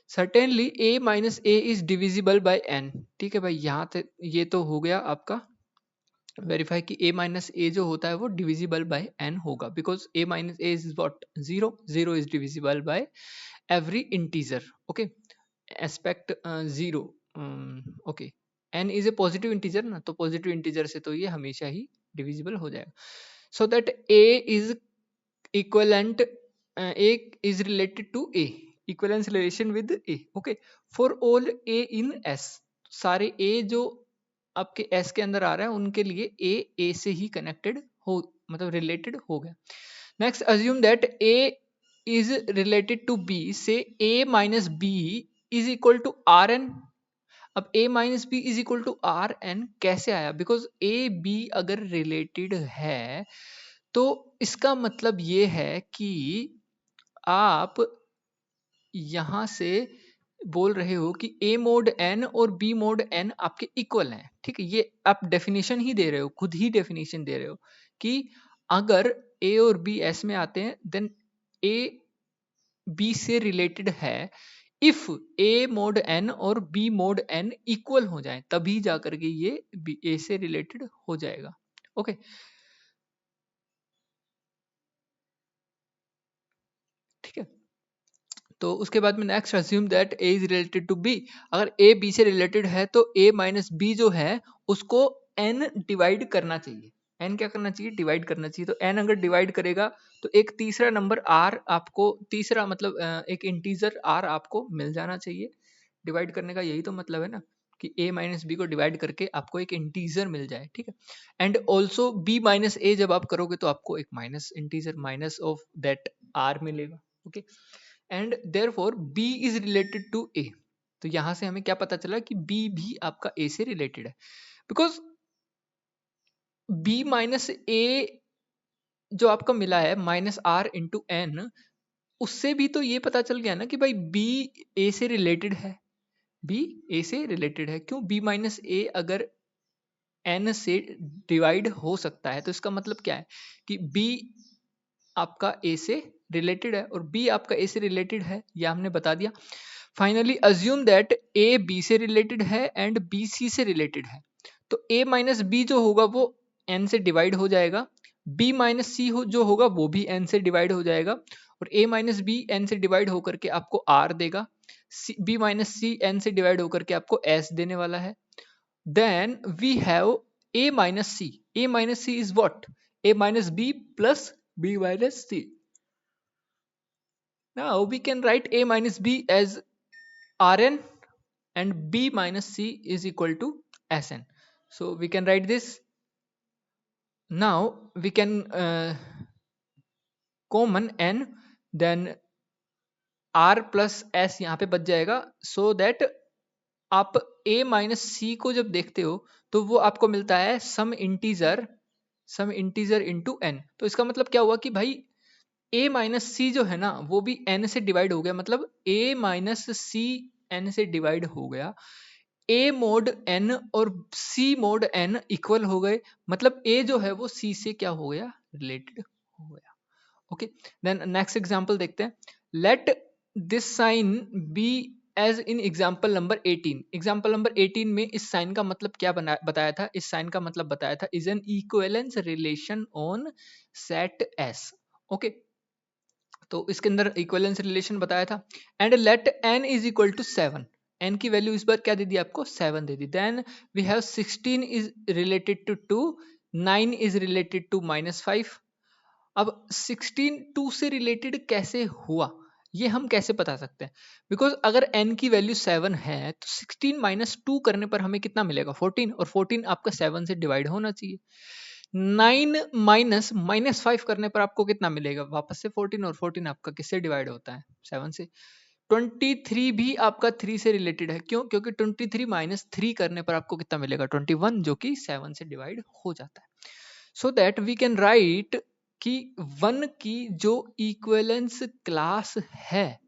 Certainly a minus a is divisible by n. ठीक है भाई, यहाँ तक ये तो हो गया आपका वेरीफाई कि a माइनस ए जो होता है वो डिविजिबल बाय n होगा, because a minus a is what, zero. Zero is divisible bye every integer. Okay, aspect zero. Okay, n is A positive integer ना, तो पॉजिटिव इंटीजर से तो ये हमेशा ही डिविजिबल हो जाएगा. So that a is equivalent, a is related to a, equivalence relation with a. okay, for all a in S, सारे a जो आपके S के अंदर आ रहा है उनके लिए a से ही कनेक्टेड हो, मतलब रिलेटेड हो गया. Next, assume that a is related to b, से a minus b is equal to rn. अब a minus b is equal to rn कैसे आया, बिकॉज a b अगर रिलेटेड है तो इसका मतलब ये है कि आप यहां से बोल रहे हो कि a मोड n और b मोड n आपके इक्वल हैं. ठीक है, ये आप डेफिनेशन ही दे रहे हो, खुद ही डेफिनेशन दे रहे हो कि अगर a और b s में आते हैं देन a b से रिलेटेड है. इफ a मोड n और b मोड n इक्वल हो जाए तभी जाकर के ये a से रिलेटेड हो जाएगा. ओके, ठीक है. तो उसके बाद में next, assume that a is related to b. अगर a b से रिलेटेड है तो a माइनस b जो है उसको n डिवाइड करना चाहिए. n क्या करना चाहिए, डिवाइड करना चाहिए. तो n अगर डिवाइड करेगा तो एक तीसरा नंबर r आपको, तीसरा मतलब एक इंटीजर r आपको मिल जाना चाहिए. डिवाइड करने का यही तो मतलब है ना, कि a माइनस बी को डिवाइड करके आपको एक इंटीजर मिल जाए. ठीक है, and also b minus a जब आप करोगे तो आपको एक minus integer minus of that r मिलेगा. Okay, and therefore b is related to a. तो यहां से हमें क्या पता चला कि b भी आपका a से रिलेटेड है, बिकॉज b माइनस ए जो आपका मिला है माइनस आर इंटू एन, उससे भी तो ये पता चल गया ना कि भाई b a से रिलेटेड है. b a से रिलेटेड है, क्यों, b माइनस ए अगर n से डिवाइड हो सकता है तो इसका मतलब क्या है कि b आपका a से रिलेटेड है और b आपका a से रिलेटेड है, यह हमने बता दिया. Finally assume that a b से रिलेटेड है एंड b c से रिलेटेड है. तो a माइनस बी जो होगा वो n से डिवाइड हो जाएगा, b माइनस सी जो होगा वो भी n से डिवाइड हो जाएगा, और a माइनस बी n से डिवाइड होकर के आपको r देगा, b माइनस सी n से डिवाइड होकर के आपको s देने वाला है. Then we have a minus c. a minus c is what, a minus b plus b minus c. Now we can write a minus b as Rn and b minus c is equal to Sn. So we can write this. Now we can common n, then r plus s यहाँ पे बच जाएगा, so that आप a minus c को जब देखते हो तो वो आपको मिलता है सम इंटीजर इंटू n. तो इसका मतलब क्या हुआ कि भाई a माइनस सी जो है ना वो भी n से डिवाइड हो गया, मतलब a माइनस सी n से डिवाइड हो गया। a मोड n और c मोड n इक्वल हो गए, मतलब a जो है वो c से क्या हो गया, रिलेटेड हो गया। ओके, देन नेक्स्ट एग्जांपल देखते हैं। Let this sign be as in example number 18। Example number 18 में इस साइन का मतलब क्या बताया था, इस साइन का मतलब बताया था is an equivalence relation on set S. Okay, तो इसके अंदर इक्विवेलेंस रिलेशन बताया था। And let n is equal to 7। n की वैल्यू इस बार क्या दे दी आपको, 7 दे दी। Then we have 16 is related to 2, 9 is related to -5। अब 16 2 से रिलेटेड कैसे हुआ, ये हम कैसे बता सकते हैं? बिकॉज अगर n की वैल्यू 7 है तो 16 माइनस 2 करने पर हमें कितना मिलेगा, 14, और 14 आपका 7 से डिवाइड होना चाहिए। 9 माइनस -5 करने पर आपको कितना मिलेगा, वापस से 14, और 14 आपका किससे डिवाइड होता है, 7 से। 23 भी आपका 3 से रिलेटेड है, क्यों, क्योंकि 23 माइनस 3 करने पर आपको कितना मिलेगा, 21, जो कि 7 से डिवाइड हो जाता है। So that we can write कि 1 की जो इक्विवेलेंस क्लास है,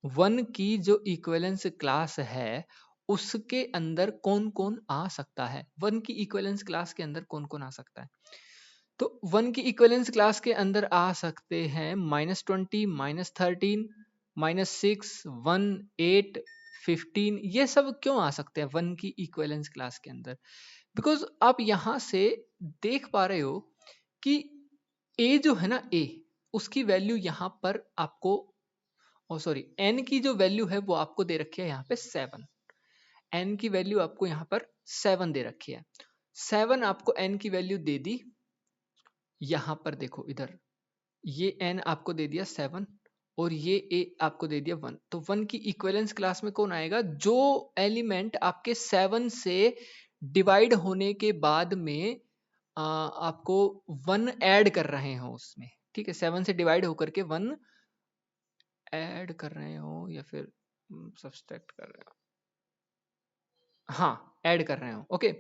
1 की जो इक्विवेलेंस क्लास है उसके अंदर कौन कौन आ सकता है, 1 की इक्विवेलेंस क्लास के अंदर कौन कौन आ सकता है। तो 1 की इक्विवेलेंस क्लास के अंदर आ सकते हैं -20, -13, -6, 1, 8, 15। ये सब क्यों आ सकते हैं 1 की इक्विवेलेंस क्लास के अंदर? बिकॉज आप यहां से देख पा रहे हो कि a जो है ना, a उसकी वैल्यू यहां पर आपको, सॉरी, n की जो वैल्यू है वो आपको दे रखी है यहाँ पे 7। n की वैल्यू आपको यहाँ पर 7 दे रखी है। 7 आपको n की वैल्यू दे दी, यहां पर देखो इधर, ये n आपको दे दिया 7 और ये a आपको दे दिया 1। तो 1 की इक्विवेलेंस क्लास में कौन आएगा, जो एलिमेंट आपके 7 से डिवाइड होने के बाद में आपको 1 ऐड कर रहे हो उसमें। ठीक है, 7 से डिवाइड होकर के 1 ऐड कर रहे हो या फिर सब्सट्रैक्ट कर रहे हो, हाँ ऐड कर रहे हो। ओके,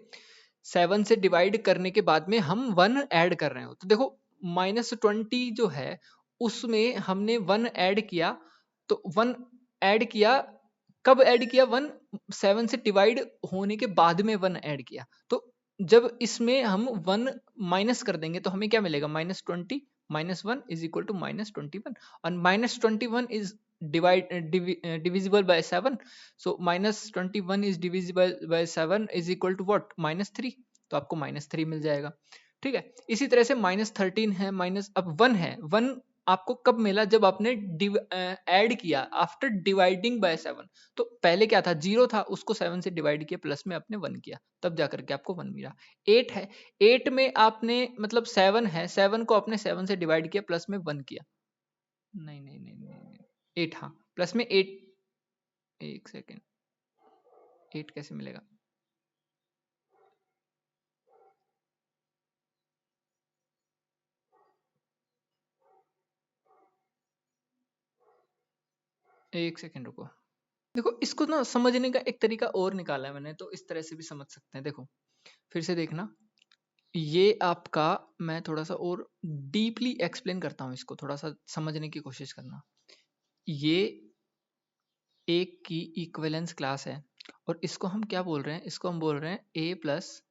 7 से डिवाइड करने के बाद में हम 1 ऐड कर रहे हो। तो देखो -20 जो है उसमें हमने 1 ऐड किया, तो 1 ऐड किया, कब ऐड किया, 1 7 से डिवाइड होने के बाद में 1 ऐड किया। तो जब इसमें हम 1 माइनस कर देंगे तो हमें क्या मिलेगा, -20 -1 इज इक्वल टू -21, और -21 is divisible by 7, so -21 is divisible by 7 is equal to what, -3। तो आपको -3 मिल जाएगा। ठीक है, इसी तरह से -13 है, माइनस अब 1 है, 1 आपको कब मिला, जब आपने ऐड किया आफ्टर डिवाइडिंग बाय 7। तो पहले क्या था, 0 था, उसको 7 से डिवाइड किया, प्लस में आपने 1 किया, तब जाकर के आपको 1 मिला। 8 है, 8 में आपने मतलब 7 है, 7 को आपने 7 से डिवाइड किया, प्लस में 1 किया, नहीं नहीं नहीं नहीं, 8, हाँ प्लस में 8, एक सेकेंड, 8 कैसे मिलेगा, एक सेकेंड रुको। देखो इसको ना समझने का एक तरीका और निकाला है मैंने, तो इस तरह से भी समझ सकते हैं। देखो फिर से देखना, ये आपका, मैं थोड़ा सा और डीपली एक्सप्लेन करता हूँ, इसको थोड़ा सा समझने की कोशिश करना। ये एक की इक्विवेलेंस क्लास है और इसको हम क्या बोल रहे हैं, इसको हम बोल रहे हैं a plus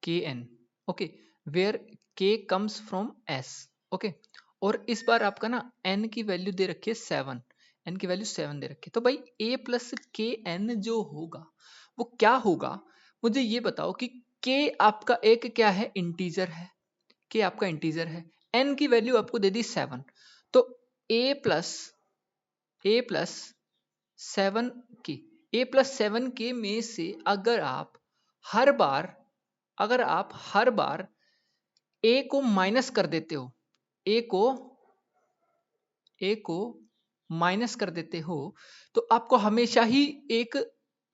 k n. Okay, where k comes from s। Okay, और इस बार आपका ना n की वैल्यू दे रखी है 7, n की वैल्यू 7 दे रखी है। तो भाई a प्लस के एन जो होगा वो क्या होगा, मुझे ये बताओ कि k आपका एक क्या है, इंटीजर है, k आपका इंटीजर है, n की वैल्यू आपको दे दी 7। तो a प्लस 7 की, a प्लस 7 के में से अगर आप हर बार, अगर आप हर बार a को माइनस कर देते हो, a को माइनस कर देते हो, तो आपको हमेशा ही एक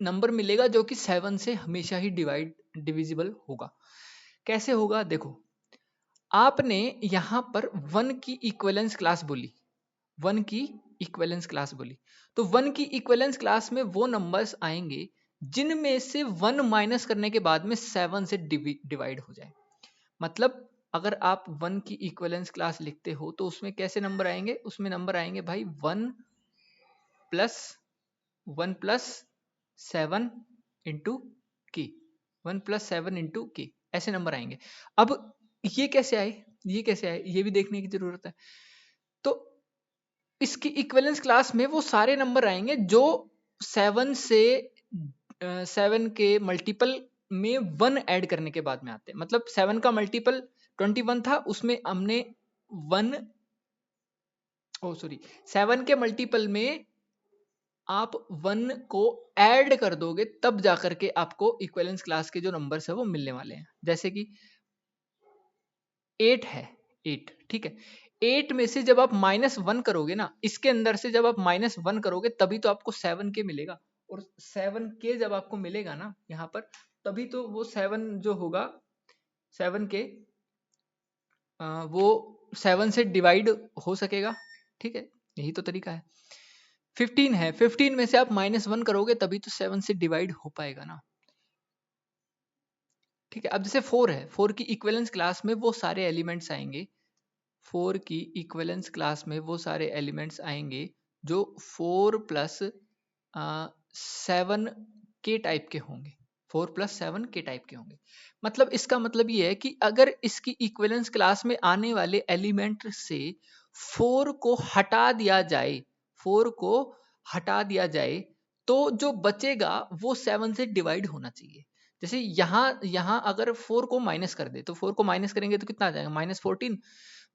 नंबर मिलेगा जो कि 7 से हमेशा ही डिविजिबल होगा। कैसे होगा, देखो आपने यहां पर 1 की इक्विवेलेंस क्लास बोली, 1 की इक्विवेलेंस क्लास बोली, तो 1 की इक्विवेलेंस क्लास में वो नंबर्स आएंगे जिनमें से 1 माइनस करने के बाद में 7 से डिवाइड हो जाए। मतलब अगर आप 1 की इक्विवेलेंस क्लास लिखते हो तो उसमें कैसे नंबर आएंगे, उसमें नंबर आएंगे भाई 1+7 इंटू की, 1+7 इंटू की, ऐसे नंबर आएंगे। अब ये कैसे आए, ये कैसे आए, ये भी देखने की जरूरत है। तो इसकी इक्विवेलेंस क्लास में वो सारे नंबर आएंगे जो 7 से 7 के मल्टीपल में 1 ऐड करने के बाद में आते हैं। मतलब 7 का मल्टीपल 21 था, उसमें हमने 1 7 के मल्टीपल में आप 1 को ऐड कर दोगे, तब जाकर के आपको इक्विवेलेंस क्लास के जो नंबर्स है वो मिलने वाले हैं। जैसे कि 8 है, 8 ठीक है, 8 में से जब आप -1 करोगे ना, इसके अंदर से जब आप -1 करोगे तभी तो आपको 7 के मिलेगा, और 7 के जब आपको मिलेगा ना यहाँ पर, तभी तो वो 7 जो होगा 7 के वो 7 से डिवाइड हो सकेगा। ठीक है, यही तो तरीका है। 15 है, 15 में से आप -1 करोगे तभी तो 7 से डिवाइड हो पाएगा ना। ठीक है, अब जैसे 4 है, 4 की इक्विवेलेंस क्लास में वो सारे एलिमेंट्स आएंगे, 4 की इक्विवेलेंस क्लास में वो सारे एलिमेंट्स आएंगे जो 4 प्लस 7 के टाइप के होंगे, 4+7 के टाइप के होंगे। मतलब इसका मतलब ये है कि अगर इसकी इक्विवेलेंस क्लास में आने वाले एलिमेंट से 4 को हटा दिया जाए, 4 को हटा दिया जाए, तो जो बचेगा वो 7 से डिवाइड होना चाहिए। जैसे यहाँ अगर 4 को माइनस कर दे, तो 4 को माइनस करेंगे तो कितना आ जाएगा, -14,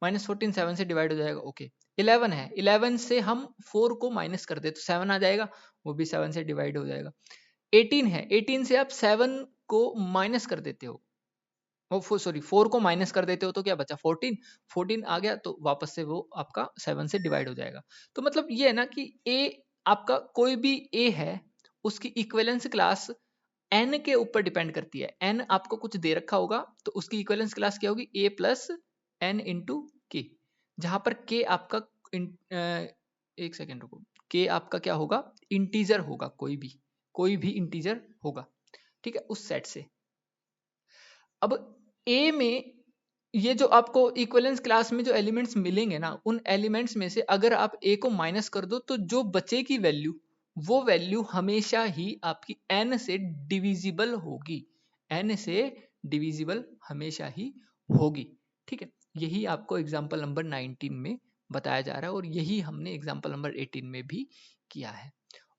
-14 7 से डिवाइड हो जाएगा। ओके, 11 है, 11 से हम 4 को माइनस कर दे तो 7 आ जाएगा, वो भी 7 से डिवाइड हो जाएगा। 18 है, 18 से आप 7 को माइनस कर देते हो, 4 को माइनस कर देते हो तो क्या बचा, 14, 14 आ गया तो वापस से वो आपका 7 से डिवाइड हो जाएगा। तो मतलब ये है ना कि ए, आपका कोई भी ए है, उसकी इक्विवेलेंस क्लास n के ऊपर डिपेंड करती है। n आपको कुछ दे रखा होगा तो उसकी इक्विवेलेंस क्लास क्या होगी, a प्लस n इंटू के, जहां पर k आपका एक सेकेंड रुको, k आपका क्या होगा, इंटीजर होगा, कोई भी इंटीजर होगा। ठीक है, उस सेट से। अब a में ये जो आपको इक्विवेलेंस क्लास में जो एलिमेंट्स मिलेंगे ना, उन एलिमेंट्स में से अगर आप a को माइनस कर दो तो जो बचेगी वैल्यू, वो वैल्यू हमेशा ही आपकी n से डिविजिबल होगी, n से डिविजिबल हमेशा ही होगी। ठीक है, यही आपको एग्जांपल नंबर 19 में बताया जा रहा है और यही हमने एग्जांपल नंबर 18 में भी किया है।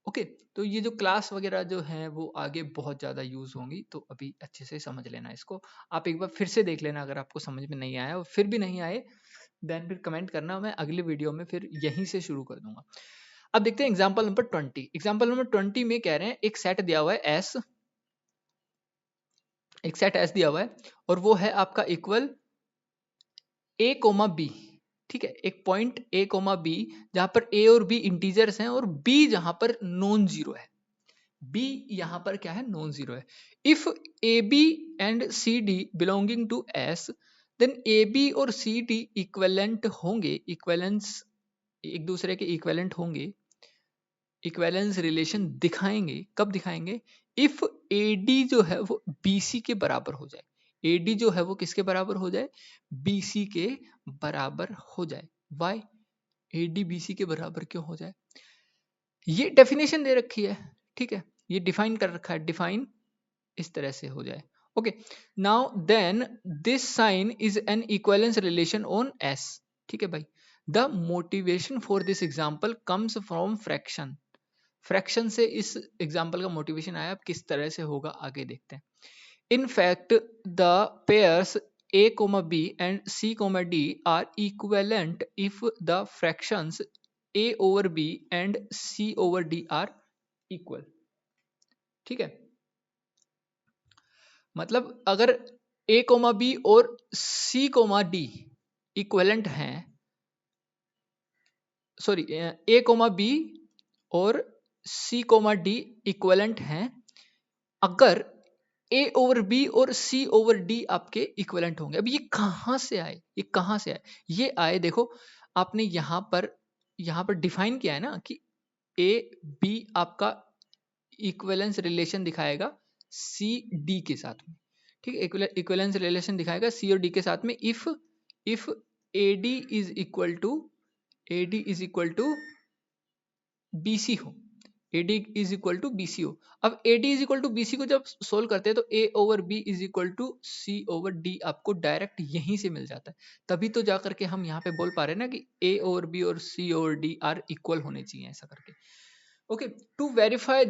ओके, तो ये जो क्लास वगैरह जो है वो आगे बहुत ज़्यादा यूज़ होंगी, तो अभी अच्छे से समझ लेना इसको। आप एक बार फिर से देख लेना अगर आपको समझ में नहीं आया, और फिर भी नहीं आए देन फिर कमेंट करना, मैं अगली वीडियो में फिर यहीं से शुरू कर दूंगा। अब देखते हैं एग्जाम्पल नंबर 20। एग्जाम्पल नंबर 20 में कह रहे हैं एक सेट दिया हुआ है एस, एक सेट एस दिया हुआ है और वो है आपका इक्वल ए कोमा बी। ठीक है, एक पॉइंट ए कोमा बी जहां पर ए और बी इंटीजर्स हैं और बी जहां पर नॉन जीरो है, बी यहां पर क्या है, नॉन जीरो है। If a b and c d belonging to S, then a b और सी डी इक्वेलेंट होंगे, इक्वेलेंस एक दूसरे के इक्वेलेंट होंगे, इक्वेलेंस रिलेशन दिखाएंगे। कब दिखाएंगे, इफ ए डी जो है वो बी सी के बराबर हो जाए, ए डी जो है वो किसके बराबर हो जाए, बी सी के बराबर हो जाए। Why, a d b c के बराबर क्यों हो जाए, ये डेफिनेशन दे रखी है। ठीक है, ये डिफाइन कर रखा है, डिफाइन इस तरह से हो जाए। Okay, now then this sign is an equivalence relation on S. ठीक है भाई, the motivation for this example comes from fraction. Fraction से इस एग्जांपल का मोटिवेशन आया, अब किस तरह से होगा आगे देखते हैं। In fact the pairs a, b and c, d are equivalent if the fractions a over b and c over d are equal। ठीक है, मतलब अगर a, b और c, d इक्वेलेंट हैं, सॉरी a, b और c, d equivalent हैं अगर a over b और c ओवर d आपके इक्विवेलेंट होंगे। अब ये कहां से आए, ये कहां से आए, ये आए देखो, आपने यहां पर डिफाइन किया है ना कि a b आपका इक्विवेलेंस रिलेशन दिखाएगा c d के साथ में। ठीक है, इक्विवेलेंस रिलेशन दिखाएगा सी और डी के साथ में if AD is equal to BC हो, AD is equal to BC हो। अब AD is equal to BC को जब सोल्व करते हैं तो A over B is equal to C over D आपको डायरेक्ट यहीं से मिल जाता है। तभी तो जाकर के हम यहाँ पे बोल पा रहे हैं ना कि A ओवर B और C over D are equal होने चाहिए, ऐसा करके। Okay, to verify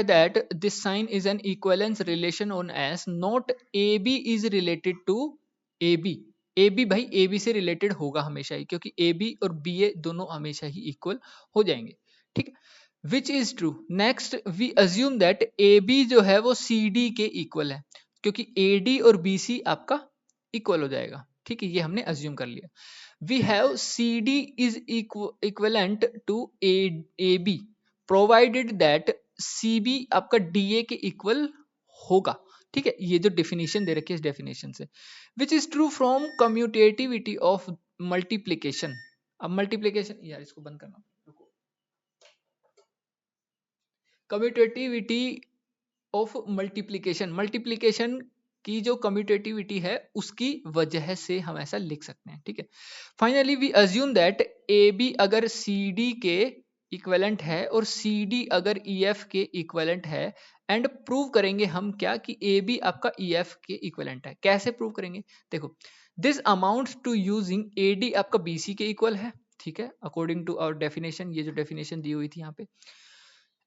that this sign is an equivalence relation known as not AB is related to AB। AB भाई AB से रिलेटेड होगा हमेशा ही, क्योंकि AB और BA दोनों हमेशा ही इक्वल हो जाएंगे। ठीक है, which is true. Next we assume that AB जो है वो CD के इक्वल है, क्योंकि AD और BC आपका इक्वल हो जाएगा। ठीक है, ये हमने अज्यूम कर लिया। We have CD is equivalent to AB provided that CB आपका DA के इक्वल होगा। ठीक है, ये जो डेफिनेशन दे रखी है इस डेफिनेशन से, विच is true from commutativity of multiplication. अब मल्टीप्लीकेशन, यार इसको बंद करना, कम्यूटेटिविटी ऑफ मल्टीप्लीकेशन की जो कम्यूटेटिविटी है उसकी वजह से हम ऐसा लिख सकते हैं। ठीक है, finally we assume that AB अगर CD के इक्विवेलेंट है और CD अगर EF के इक्विवेलेंट है, एंड प्रूव करेंगे हम क्या कि AB आपका EF के इक्विवेलेंट है। कैसे प्रूव करेंगे, देखो, this amount to using AD आपका BC के इक्वल है। ठीक है, अकॉर्डिंग टू आवर डेफिनेशन, ये जो डेफिनेशन दी हुई थी यहाँ पे,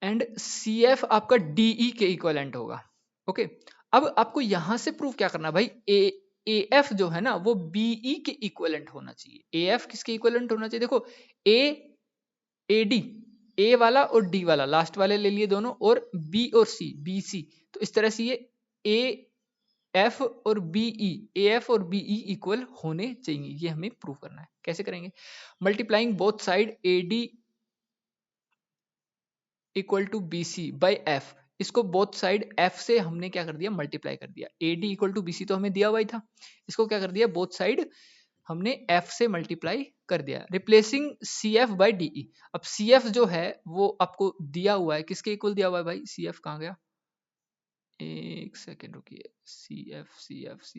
एंड CF आपका DE के इक्विवेलेंट होगा। ओके, अब आपको यहां से प्रूव क्या करना भाई, AF जो है ना वो BE के इक्विवेलेंट होना चाहिए। AF किसके इक्विवेलेंट होना चाहिए, देखो AD, A वाला और D वाला लास्ट वाले ले लिए दोनों, और B और C BC, तो इस तरह से ये AF और BE इक्वल होने चाहिए, ये हमें प्रूव करना है। कैसे करेंगे, multiplying both side AD equal to BC by F, इसको बोथ साइड F से हमने क्या कर दिया, मल्टीप्लाई कर दिया। AD इक्वल टू BC तो हमें दिया हुआ ही था, इसको क्या कर दिया, बोथ साइड हमने F से मल्टीप्लाई कर दिया, रिप्लेसिंग CF बाई DE। अब CF जो है वो आपको दिया हुआ है, किसके इक्वल दिया हुआ है भाई, CF कहाँ गया, एक सेकेंड रुकिए, CF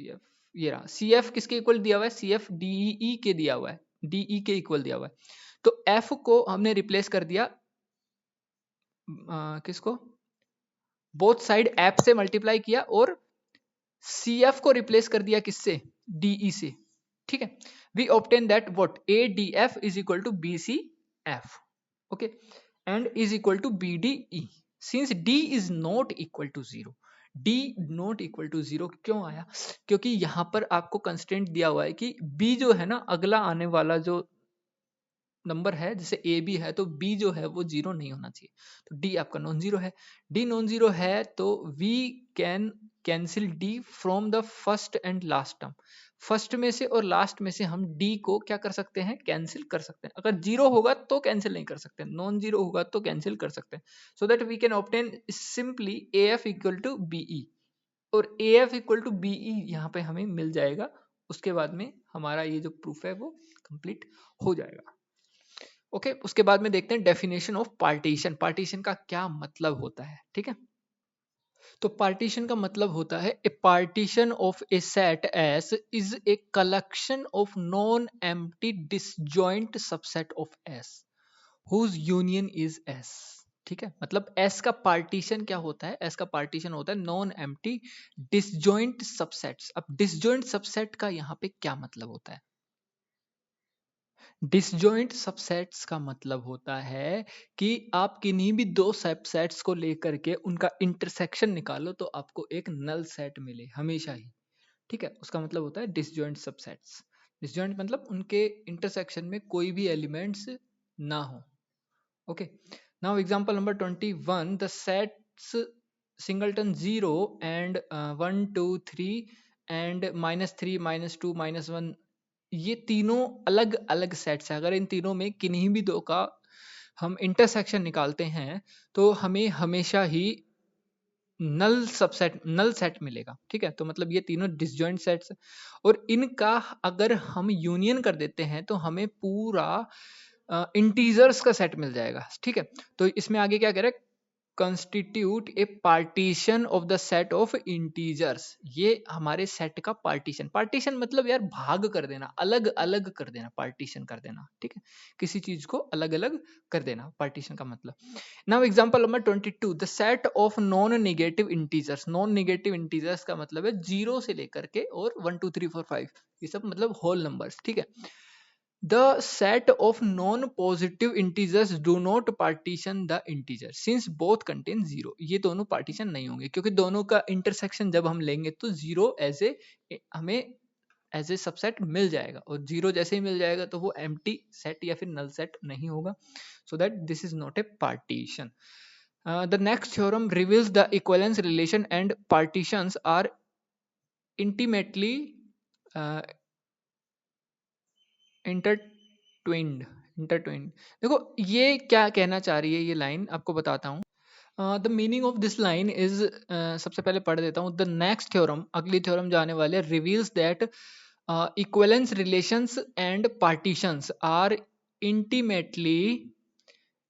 ये रहा, CF किसके इक्वल दिया हुआ है, CF DE के दिया हुआ है, DE के इक्वल दिया हुआ है। तो F को हमने रिप्लेस कर दिया किसको, बोथ साइड F से मल्टीप्लाई किया, और CF को रिप्लेस कर दिया किससे, DE से। ठीक है, we obtain that what, ADF is equal to BCF, okay, and is equal to BDE। Since D is not equal to 0, D not equal to 0 क्यों आया, क्योंकि यहां पर आपको कंस्टेंट दिया हुआ है कि B जो है ना, अगला आने वाला जो नंबर है, जैसे AB है तो B जो है वो 0 नहीं होना चाहिए, तो D आपका नॉन जीरो है। D नॉन जीरो है तो we can cancel D from the first and last term. First में से और लास्ट में से हम D को क्या कर सकते हैं, कैंसिल कर सकते हैं। अगर जीरो होगा तो कैंसिल नहीं कर सकते, नॉन जीरो होगा तो कैंसिल कर सकते हैं। So that we can obtain simply AF equal to BE, और AF इक्वल टू BE यहाँ पे हमें मिल जाएगा। उसके बाद में हमारा ये जो प्रूफ है वो कंप्लीट हो जाएगा। ओके, उसके बाद में देखते हैं डेफिनेशन ऑफ पार्टीशन। पार्टीशन का क्या मतलब होता है, ठीक है। तो पार्टीशन का मतलब होता है a partition of a set S is a collection of non empty disjoint subset of S whose union is S. ठीक है, मतलब एस का पार्टीशन क्या होता है, एस का पार्टीशन होता है नॉन एम्प्टी डिसजॉइंट सबसेट्स। अब डिसजॉइंट सबसेट का यहाँ पे क्या मतलब होता है, डिसजॉइंट सबसेट्स का मतलब होता है कि आप किन्हीं भी दो सबसेट्स को लेकर के उनका इंटरसेक्शन निकालो तो आपको एक नल सेट मिले हमेशा ही। ठीक है, उसका मतलब होता है डिसजॉइंट सबसेट्स। डिसजॉइंट मतलब उनके इंटरसेक्शन में कोई भी एलिमेंट्स ना हो। Okay, now example number 21, the sets singleton 0 and 1 2 3 and -3 -2 -1, ये तीनों अलग अलग सेट्स हैं। अगर इन तीनों में किन्हीं भी दो का हम इंटरसेक्शन निकालते हैं तो हमें हमेशा ही नल सेट मिलेगा। ठीक है, तो मतलब ये तीनों डिसजॉइंट सेट्स, और इनका अगर हम यूनियन कर देते हैं तो हमें पूरा इंटीजर्स का सेट मिल जाएगा। ठीक है, तो इसमें आगे क्या कह रहा है, constitute a partition of the set of integers. ये हमारे सेट का पार्टीशन, पार्टीशन मतलब यार भाग कर देना, अलग अलग कर देना, पार्टीशन कर देना, ठीक है, किसी चीज को अलग अलग कर देना, पार्टीशन का मतलब। Now example number 22, the set of non negative integers. Non negative integers का मतलब है जीरो से लेकर के और 1 2 3 4 5 ये सब मतलब होल नंबर्स, ठीक है। The set of non-positive integers do not partition the integer since both contain zero। ये दोनों पार्टीशन नहीं होंगे क्योंकि दोनों का इंटरसेक्शन जब हम लेंगे तो जीरो एज ए हमें एज ए सबसेट मिल जाएगा, और जीरो जैसे ही मिल जाएगा तो वो एम्प्टी सेट या फिर नल सेट नहीं होगा, so that this is not A partition. The next theorem reveals the equivalence relation and partitions are intimately इंटरट्विन्ड। इंटरट्विन्ड देखो ये क्या कहना चाह रही है, ये लाइन आपको बताता हूँ। The meaning of this line is, सबसे पहले पढ़ देता हूँ। द नेक्स्ट थ्योरम, अगली थ्योरम जो आने वाले, reveals that equivalence relations and partitions are intimately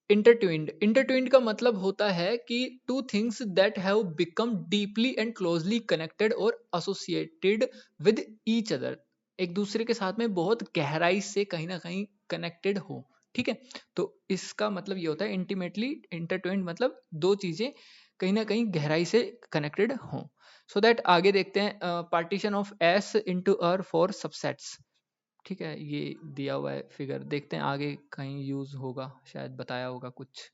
intertwined. Intertwined का मतलब होता है कि two things that have become deeply and closely connected और एसोसिएटेड विद ईच अदर। एक दूसरे के साथ में बहुत गहराई से कहीं ना कहीं कनेक्टेड हो, ठीक है। तो इसका मतलब ये होता है इंटीमेटली इंटरट्विन्ड, मतलब दो चीजें कहीं ना कहीं गहराई से कनेक्टेड हो। सो दैट आगे देखते हैं, partition of S into R for subsets, ठीक है। ये दिया हुआ है फिगर, देखते हैं आगे कहीं यूज होगा, शायद बताया होगा कुछ।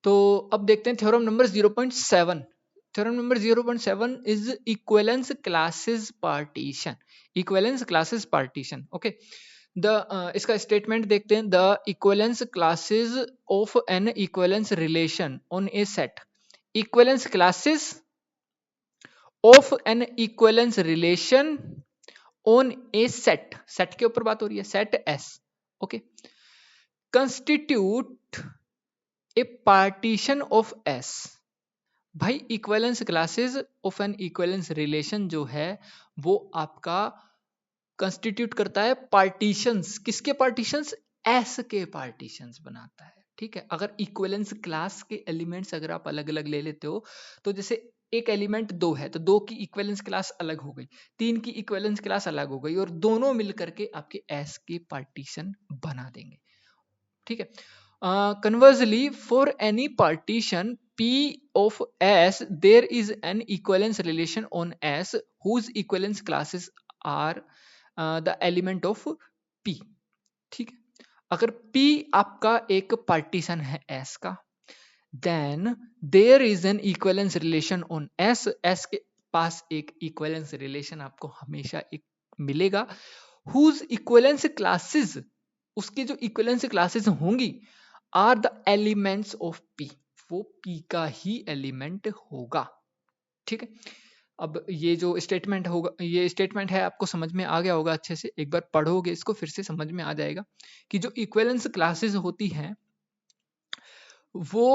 तो अब देखते हैं theorem number 0.7। Theorem number 0.7 is equivalence classes partition. Equivalence classes partition, okay. The इसका स्टेटमेंट देखते हैं। The equivalence classes of an equivalence relation on a set. Equivalence classes of an equivalence relation on a set, set के ऊपर बात हो रही है, set S, okay, constitute a partition of S. भाई equivalence classes of an equivalence relation जो है वो आपका कंस्टिट्यूट करता है पार्टीशंस। किसके पार्टीशंस? एस के पार्टीशंस बनाता है, ठीक है। अगर इक्विवेलेंस क्लास के एलिमेंट्स अगर आप अलग अलग ले लेते हो, तो जैसे एक एलिमेंट दो है तो दो की इक्विवेलेंस क्लास अलग हो गई, तीन की इक्विवेलेंस क्लास अलग हो गई, और दोनों मिलकर के आपके एस के पार्टीशन बना देंगे, ठीक है। Conversely for any partition P of S there is an equivalence relation on S whose equivalence classes are the element of P, ठीक है। अगर P आपका एक पार्टीशन है S का, then there is an equivalence relation on S। S के पास एक equivalence relation आपको हमेशा एक मिलेगा, whose equivalence classes, उसकी जो equivalence classes होंगी, are the elements of P, वो P का ही एलिमेंट होगा, ठीक है। अब ये जो स्टेटमेंट होगा, ये स्टेटमेंट है, आपको समझ में आ गया होगा अच्छे से, एक बार पढ़ोगे इसको फिर से समझ में आ जाएगा कि जो इक्विवेलेंस क्लासेस होती हैं वो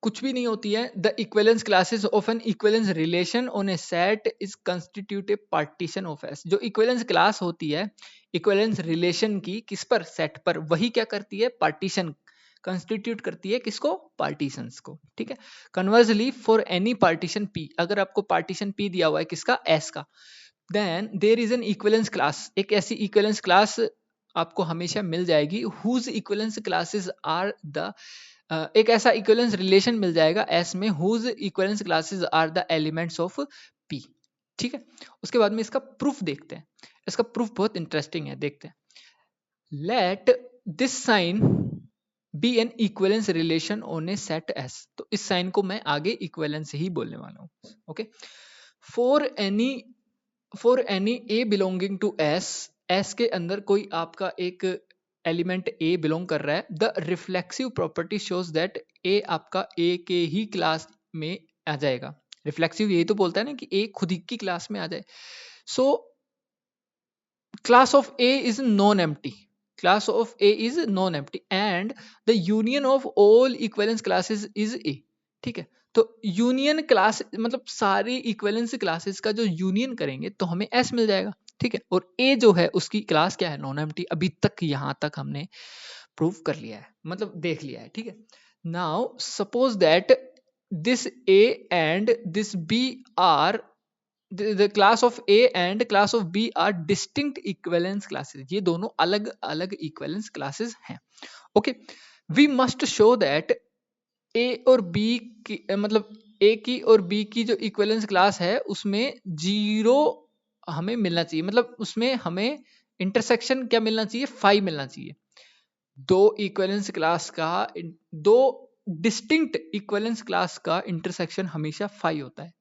कुछ भी नहीं होती है। The equivalence classes of an equivalence relation on a set is constitute a partition of S. जो इक्विवेलेंस क्लास होती है इक्विवेलेंस रिलेशन की, किस पर? सेट पर, वही क्या करती है? पार्टीशन कंस्टिट्यूट करती है, किसको? पार्टीशंस को, ठीक है। Conversely for any partition P, अगर आपको पार्टीशन P दिया हुआ है किसका? S का, then there is an equivalence class, एक ऐसी इक्विवेलेंस क्लास आपको हमेशा मिल जाएगी whose equivalence classes are the, एक ऐसा इक्विवेलेंस रिलेशन मिल जाएगा S में whose equivalence classes are the elements of P, ठीक है। उसके बाद में इसका प्रूफ देखते हैं। इसका प्रूफ बहुत इंटरेस्टिंग है, देखते हैं। Let this sign be an equivalence relation on a set S। तो इस साइन को मैं आगे इक्विवेलेंस ही बोलने वाला हूं, okay. For any a belonging to S, S के अंदर कोई आपका एक एलिमेंट A बिलोंग कर रहा है, the reflexive property shows that A आपका A के ही क्लास में आ जाएगा। रिफ्लेक्सिव यही तो बोलता है ना कि A खुद ही की क्लास में आ जाए। So class of A is non empty, class of A is non-empty and the union of all equivalence classes is A, ठीक है। तो यूनियन क्लास मतलब सारी इक्विवेलेंस क्लासेस का जो यूनियन करेंगे तो हमें S मिल जाएगा, ठीक है। और A जो है उसकी क्लास क्या है? Non empty. अभी तक यहां तक हमने प्रूव कर लिया है, मतलब देख लिया है, ठीक है। Now suppose that this A and this B are the class of A and class of B are distinct equivalence classes. ये दोनों अलग अलग equivalence classes हैं. Okay, we must show that A और B की मतलब A की और B की जो equivalence class है उसमें जीरो हमें मिलना चाहिए, मतलब उसमें हमें intersection क्या मिलना चाहिए, 5 मिलना चाहिए. दो इक्विवेलेंस क्लास का, दो डिस्टिंक्ट इक्विवेलेंस क्लास का इंटरसेक्शन हमेशा 5 होता है.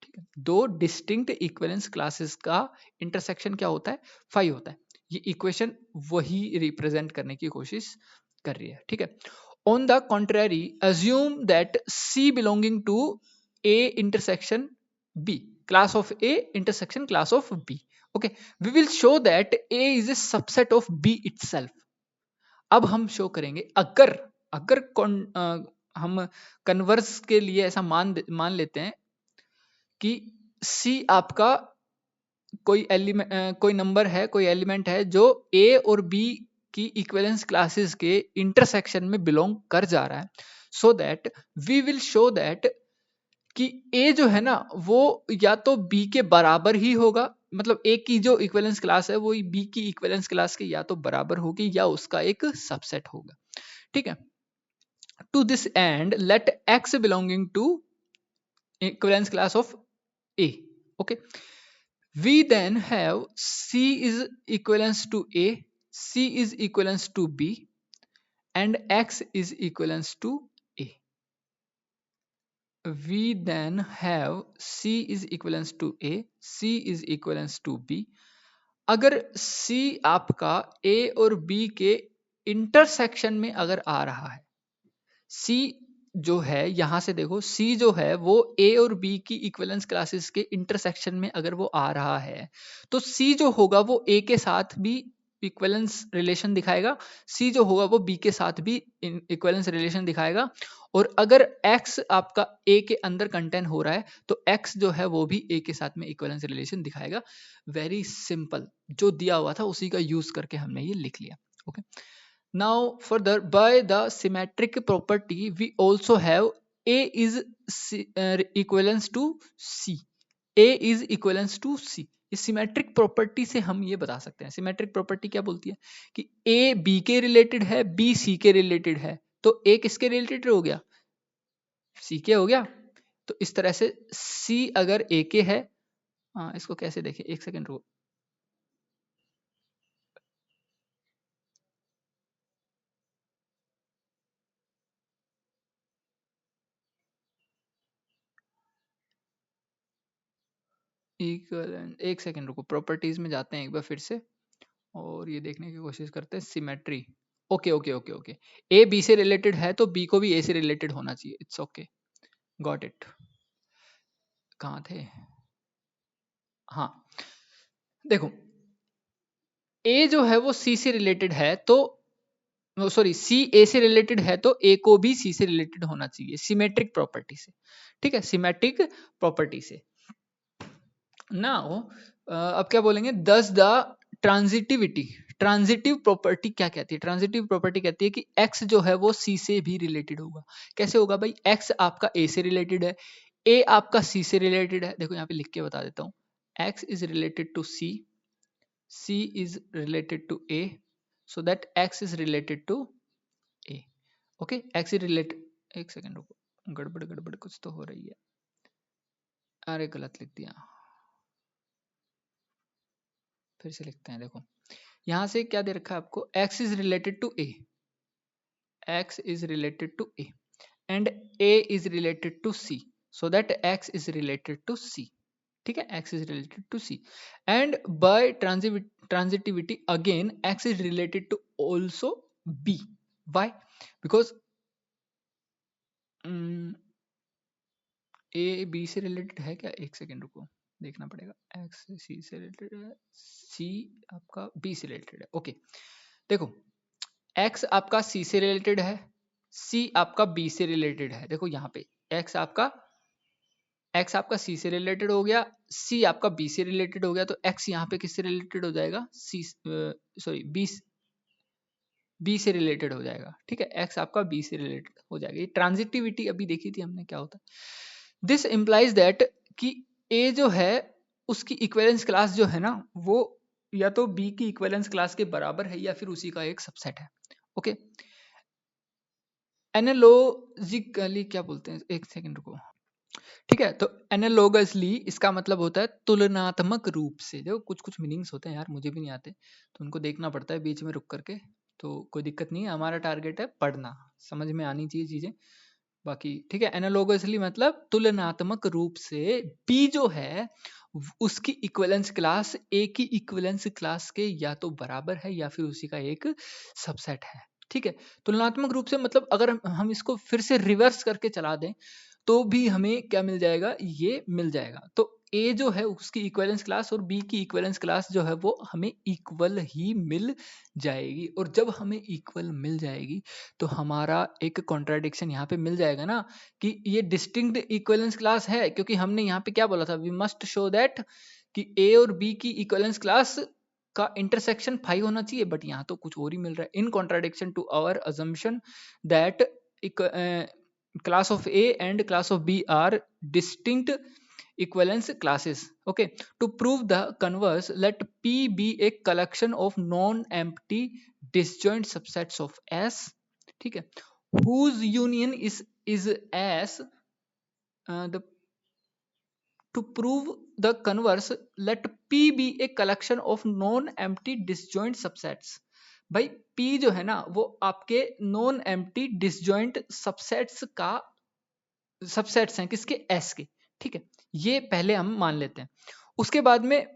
ठीक है, दो डिस्टिंक्ट इक्विवेलेंस क्लासेस का इंटरसेक्शन क्या होता है, 5 होता है. ये इक्वेशन वही रिप्रेजेंट करने की कोशिश कर रही है. ठीक है. On the contrary assume that C belonging to A intersection B, class of A intersection class of B. Okay, we will show that A is a subset of B itself. अब हम शो करेंगे अगर अगर हम converse के लिए ऐसा मान लेते हैं कि C आपका कोई एलिमेंट कोई नंबर है, कोई एलिमेंट है जो A और B की इक्विवेलेंस क्लासेस के इंटरसेक्शन में बिलोंग कर जा रहा है, so that we will show that कि A जो है ना वो या तो B के बराबर ही होगा, मतलब A की जो इक्विवेलेंस क्लास है वो B की इक्विवेलेंस क्लास के या तो बराबर होगी या उसका एक सबसेट होगा. ठीक है. To this end let X belonging to equivalence class of A. Okay, we then have C is equivalence to A, C is equivalence to B, and X is equivalence to A. We then have C is equivalence to A, C is equivalence to B. अगर C आपका A और B के intersection में अगर आ रहा है, C जो है यहां से देखो C जो है वो A और B की इक्विवेलेंस क्लासेस के इंटरसेक्शन में अगर वो आ रहा है तो C जो होगा वो A के साथ भी इक्विवेलेंस रिलेशन दिखाएगा, C जो होगा वो B के साथ भी इक्विवेलेंस रिलेशन दिखाएगा. और अगर X आपका A के अंदर कंटेन हो रहा है तो X जो है वो भी A के साथ में इक्विवेलेंस रिलेशन दिखाएगा. वेरी सिंपल, जो दिया हुआ था उसी का यूज करके हमने ये लिख लिया. Okay. Now further, by the symmetric property we also have A is equivalence to C. A is equivalence to C. इस सिमेट्रिक प्रॉपर्टी से हम ये बता सकते हैं. सिमेट्रिक प्रॉपर्टी क्या बोलती है कि A B के रिलेटेड है, B C के रिलेटेड है, तो A किसके रिलेटेड हो गया, C के हो गया. तो इस तरह से C अगर A के है, इसको कैसे देखें, एक सेकेंड रुको. इक्वलेंट, एक सेकेंड रुको, प्रॉपर्टीज में जाते हैं एक बार फिर से और ये देखने की कोशिश करते हैं symmetry. Okay okay okay okay, A B से रिलेटेड है तो बी को भी ए से रिलेटेड होना चाहिए. It's okay, got it. कहाँ थे, हाँ देखो, ए जो है वो सी से रिलेटेड है तो सॉरी सी ए से रिलेटेड है तो ए को भी सी से रिलेटेड होना चाहिए सिमेट्रिक प्रॉपर्टी से. ठीक है, सिमेट्रिक प्रॉपर्टी से. नाउ अब क्या बोलेंगे, दस द ट्रांजिटिविटी. ट्रांजिटिव प्रॉपर्टी क्या कहती है, ट्रांजिटिव प्रॉपर्टी कहती है कि x जो है वो c से भी रिलेटेड होगा. कैसे होगा भाई, x आपका a से रिलेटेड है, a आपका c से रिलेटेड है. देखो यहाँ पे लिख के बता देता हूँ, x is related to c, c is related to a, so that x is related to a. Okay, x is related, एक सेकेंड रुको, गड़बड़ गड़बड़ कुछ तो हो रही है. अरे गलत लिख दिया, फिर से लिखते हैं. देखो यहां से क्या दे रखा है आपको, x is related to a, x is related to a and a is related to c, so that x is related to c. ठीक है, x is related to c and by transitivity again x is related to also b. Why, because a b से related है क्या, एक second रुको देखना पड़ेगा. x c से रिलेटेड है, c आपका b से रिलेटेड है. ओके देखो, x आपका c से रिलेटेड है, c आपका b से रिलेटेड है. देखो यहाँ पे x आपका c से रिलेटेड हो गया, c आपका b से रिलेटेड हो गया, तो x यहाँ पे किससे रिलेटेड हो जाएगा, c सॉरी b बी से रिलेटेड हो जाएगा, ठीक है, एक्स आपका बी से रिलेटेड हो जाएगा। ये ट्रांजिटिविटी अभी देखी थी हमने क्या होता है। दिस इम्प्लाइज दैट कि ए जो है उसकी इक्विवेलेंस क्लास जो है ना वो या तो बी की इक्विवेलेंस क्लास के बराबर है या फिर उसी का एक सबसेट है। ओके, एनालॉजिकली क्या बोलते हैं, एक सेकंड रुको, ठीक है। तो एनालॉगसली इसका मतलब होता है तुलनात्मक रूप से। देखो कुछ कुछ मीनिंग्स होते हैं यार, मुझे भी नहीं आते तो उनको देखना पड़ता है बीच में रुक करके, तो कोई दिक्कत नहीं है, हमारा टारगेट है पढ़ना, समझ में आनी चाहिए चीजें बाकी, ठीक है। एनालॉगसली मतलब तुलनात्मक रूप से बी जो है उसकी इक्विवेलेंस क्लास ए की इक्विवेलेंस क्लास के या तो बराबर है या फिर उसी का एक सबसेट है, ठीक है। तुलनात्मक रूप से मतलब अगर हम इसको फिर से रिवर्स करके चला दें तो भी हमें क्या मिल जाएगा, ये मिल जाएगा। तो ए जो है उसकी इक्विवेलेंस क्लास और बी की इक्विवेलेंस क्लास जो है वो हमें इक्वल ही मिल जाएगी, और जब हमें इक्वल मिल जाएगी तो हमारा एक कॉन्ट्राडिक्शन यहाँ पे मिल जाएगा ना कि ये डिस्टिंक्ट इक्विवेलेंस क्लास है, क्योंकि हमने यहाँ पे क्या बोला था, वी मस्ट शो दैट कि ए और बी की इक्विवेलेंस क्लास का इंटरसेक्शन 5 होना चाहिए, बट यहाँ तो कुछ और ही मिल रहा है। In contradiction to our assumption that class of A and class of B are distinct equivalence classes. Okay, to prove the converse, let P be a collection of non-empty disjoint subsets of S, ठीक है, whose union is S. The to prove the converse, let P be a collection of non-empty disjoint subsets. भाई P जो है ना वो आपके non empty disjoint subsets का subsets हैं, किसके, एस के, ठीक है, ये पहले हम मान लेते हैं। उसके बाद में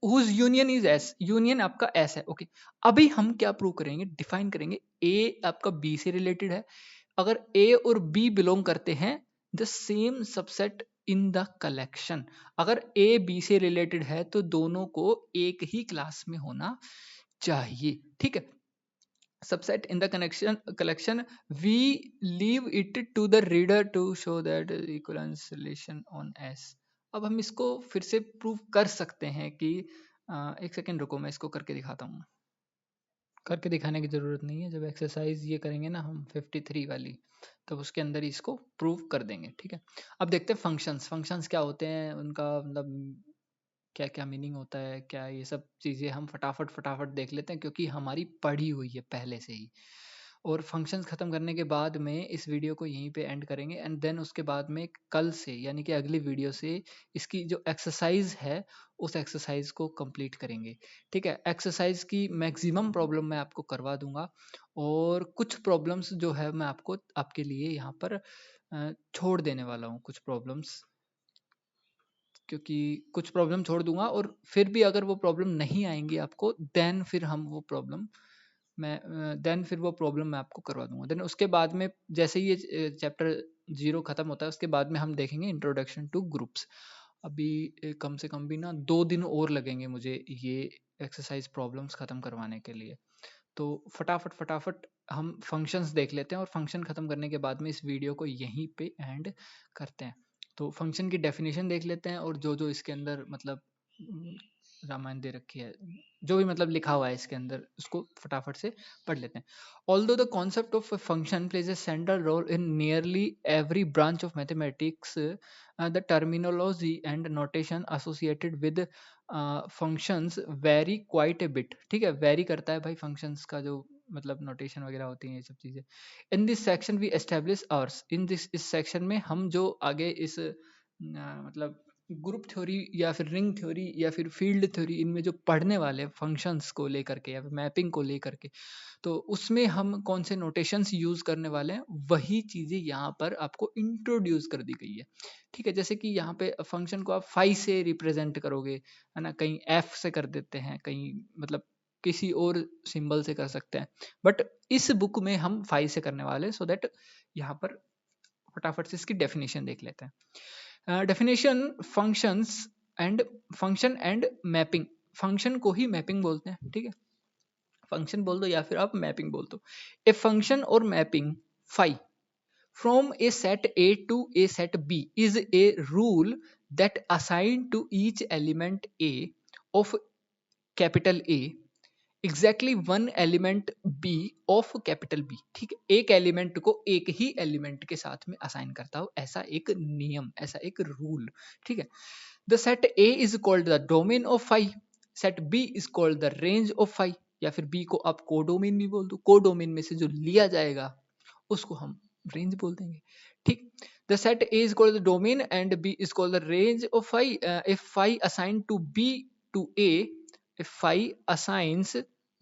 whose union is S, union आपका एस है। ओके, अभी हम क्या प्रूव करेंगे, डिफाइन करेंगे ए आपका बी से रिलेटेड है, अगर ए और बी बिलोंग करते हैं the same subset in the collection, अगर ए बी से रिलेटेड है तो दोनों को एक ही क्लास में होना चाहिए, ठीक है। subset in the connection collection, we leave it to the reader to show that equivalence relation on S. अब हम इसको फिर से प्रूव कर सकते हैं कि एक सेकेंड रुको, मैं इसको करके दिखाता हूँ। करके दिखाने की ज़रूरत नहीं है, जब एक्सरसाइज ये करेंगे ना हम 53 वाली, तब उसके अंदर इसको प्रूव कर देंगे, ठीक है। अब देखते हैं फंक्शंस, फंक्शंस क्या होते हैं, उनका मतलब क्या क्या मीनिंग होता है, क्या ये सब चीज़ें हम फटाफट फटाफट देख लेते हैं क्योंकि हमारी पढ़ी हुई है पहले से ही। और फंक्शंस ख़त्म करने के बाद में इस वीडियो को यहीं पे एंड करेंगे, एंड देन उसके बाद में कल से यानी कि अगली वीडियो से इसकी जो एक्सरसाइज है उस एक्सरसाइज को कंप्लीट करेंगे, ठीक है। एक्सरसाइज की मैक्सिमम प्रॉब्लम मैं आपको करवा दूंगा, और कुछ प्रॉब्लम्स जो है मैं आपको आपके लिए यहाँ पर छोड़ देने वाला हूँ कुछ प्रॉब्लम्स, क्योंकि कुछ प्रॉब्लम छोड़ दूंगा और फिर भी अगर वो प्रॉब्लम नहीं आएंगी आपको देन फिर हम वो प्रॉब्लम मैं आपको करवा दूंगा। देन उसके बाद में जैसे ही ये चैप्टर 0 खत्म होता है उसके बाद में हम देखेंगे इंट्रोडक्शन टू ग्रुप्स। अभी कम से कम भी ना 2 दिन और लगेंगे मुझे ये एक्सरसाइज प्रॉब्लम्स खत्म करवाने के लिए, तो फटाफट फटाफट हम फंक्शंस देख लेते हैं और फंक्शन खत्म करने के बाद में इस वीडियो को यहीं पे एंड करते हैं। तो फंक्शन की डेफिनेशन देख लेते हैं और जो जो इसके अंदर मतलब रामायण दे रखी है, जो भी मतलब लिखा हुआ है इसके अंदर उसको फटाफट से पढ़ लेते हैं। Although the concept of function plays a central role in nearly every branch of mathematics, the terminology and notation associated with functions very quite a bit, ठीक है, वेरी करता है भाई फंक्शंस का जो मतलब नोटेशन वगैरह होती हैं ये सब चीज़ें। In this section we establish ours, in this इस सेक्शन में हम जो आगे इस मतलब ग्रुप थ्योरी या फिर रिंग थ्योरी या फिर फील्ड थ्योरी इनमें जो पढ़ने वाले फंक्शंस को लेकर के या फिर मैपिंग को लेकर के, तो उसमें हम कौन से नोटेशंस यूज करने वाले हैं वही चीजें यहाँ पर आपको इंट्रोड्यूस कर दी गई है, ठीक है। जैसे कि यहाँ पे फंक्शन को आप फाई से रिप्रेजेंट करोगे, है ना, कहीं एफ से कर देते हैं, कहीं मतलब किसी और सिंबल से कर सकते हैं, बट इस बुक में हम फाई से करने वाले हैं, सो दैट यहाँ पर फटाफट से इसकी डेफिनेशन देख लेते हैं। Definition function and mapping, function को ही मैपिंग बोलते हैं, ठीक है, फंक्शन बोल दो या फिर आप मैपिंग बोल दो। ए फंक्शन और mapping phi from a set A to a set B is a rule that assign to each element a of capital A exactly one element b of capital B, ठीक है, एक element को एक ही element के साथ में assign करता हो, ऐसा एक नियम, ऐसा एक रूल, ठीक है। The set A is called the domain of phi, set B is called the range of phi, या फिर बी को आप कोडोमेन भी बोल दो, कोडोमेन में से जो लिया जाएगा उसको हम रेंज बोल देंगे, ठीक। The set A is called the domain and B is called the range of phi if phi assign to B to A, if phi assigns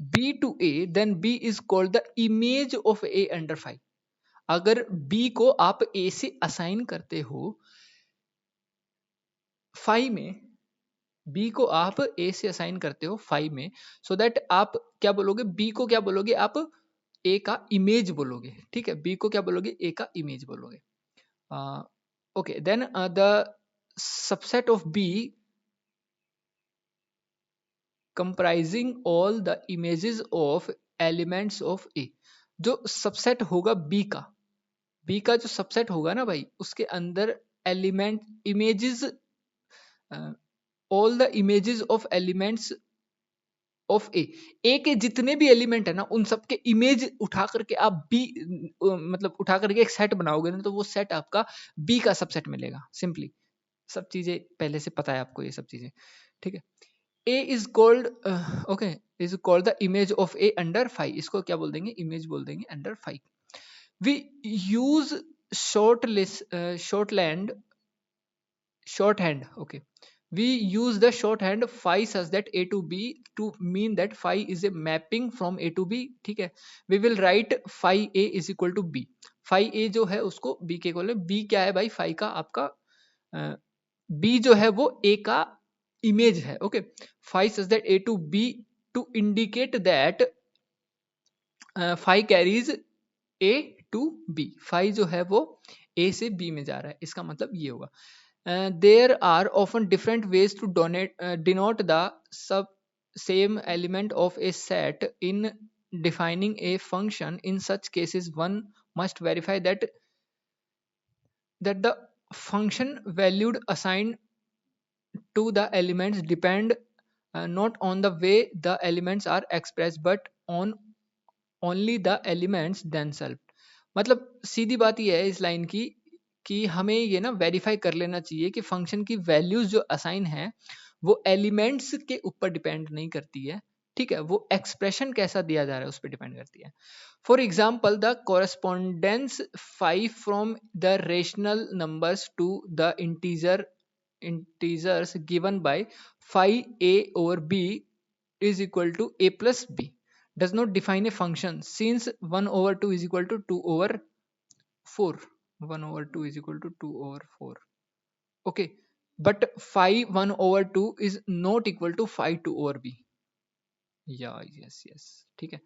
b to a then b is called the image of a under phi। अगर b को आप a से assign करते हो phi में, b को आप a से असाइन करते हो phi में, सो दैट आप क्या बोलोगे, b को क्या बोलोगे आप a का इमेज बोलोगे, ठीक है, b को क्या बोलोगे a का इमेज बोलोगे। Okay then the subset of b comprising all the images of elements of A, जो सबसेट होगा B का जो सबसेट होगा ना भाई, उसके अंदर element images, all the images of elements of A के जितने भी एलिमेंट है ना उन सब के इमेज उठा करके आप बी मतलब उठा करके एक सेट बनाओगे ना, तो वो सेट आपका बी का सबसेट मिलेगा। सिंपली सब चीजें पहले से पता है आपको, ये सब चीजें, ठीक है। A is called is called the image of A under phi, इसको क्या बोल देंगे, इमेज बोल देंगे under phi। We use shorthand, okay, we use the shorthand phi such that A to B to mean that phi is a mapping from A to B, ठीक है। We will write phi A is equal to B, phi A जो है उसको B के equal है। B क्या है भाई, phi का आपका B जो है वो A का इमेज है, okay. phi such that A to B to indicate that phi carries A to B, phi जो है वो A से B में जा रहा है, इसका मतलब ये होगा। There are often different ways to denote the same element of a set in defining a function. In such cases one must verify that the function valued assigned to the elements depend not on the way the elements are expressed but on only the elements themselves। मतलब सीधी बात ये है इस line की कि हमें ये ना वेरीफाई कर लेना चाहिए कि फंक्शन की वैल्यूज जो असाइन है वो एलिमेंट्स के ऊपर डिपेंड नहीं करती है, ठीक है, वो एक्सप्रेशन कैसा दिया जा रहा है उस पर डिपेंड करती है। For example the correspondence 5 from the rational numbers to the integers given by phi a over b is equal to a plus b does not define a function since 1 over 2 is equal to 2 over 4, 1 over 2 is equal to 2 over 4, okay, but phi 1 over 2 is not equal to phi 2 over b, yeah, yes, ठीक है।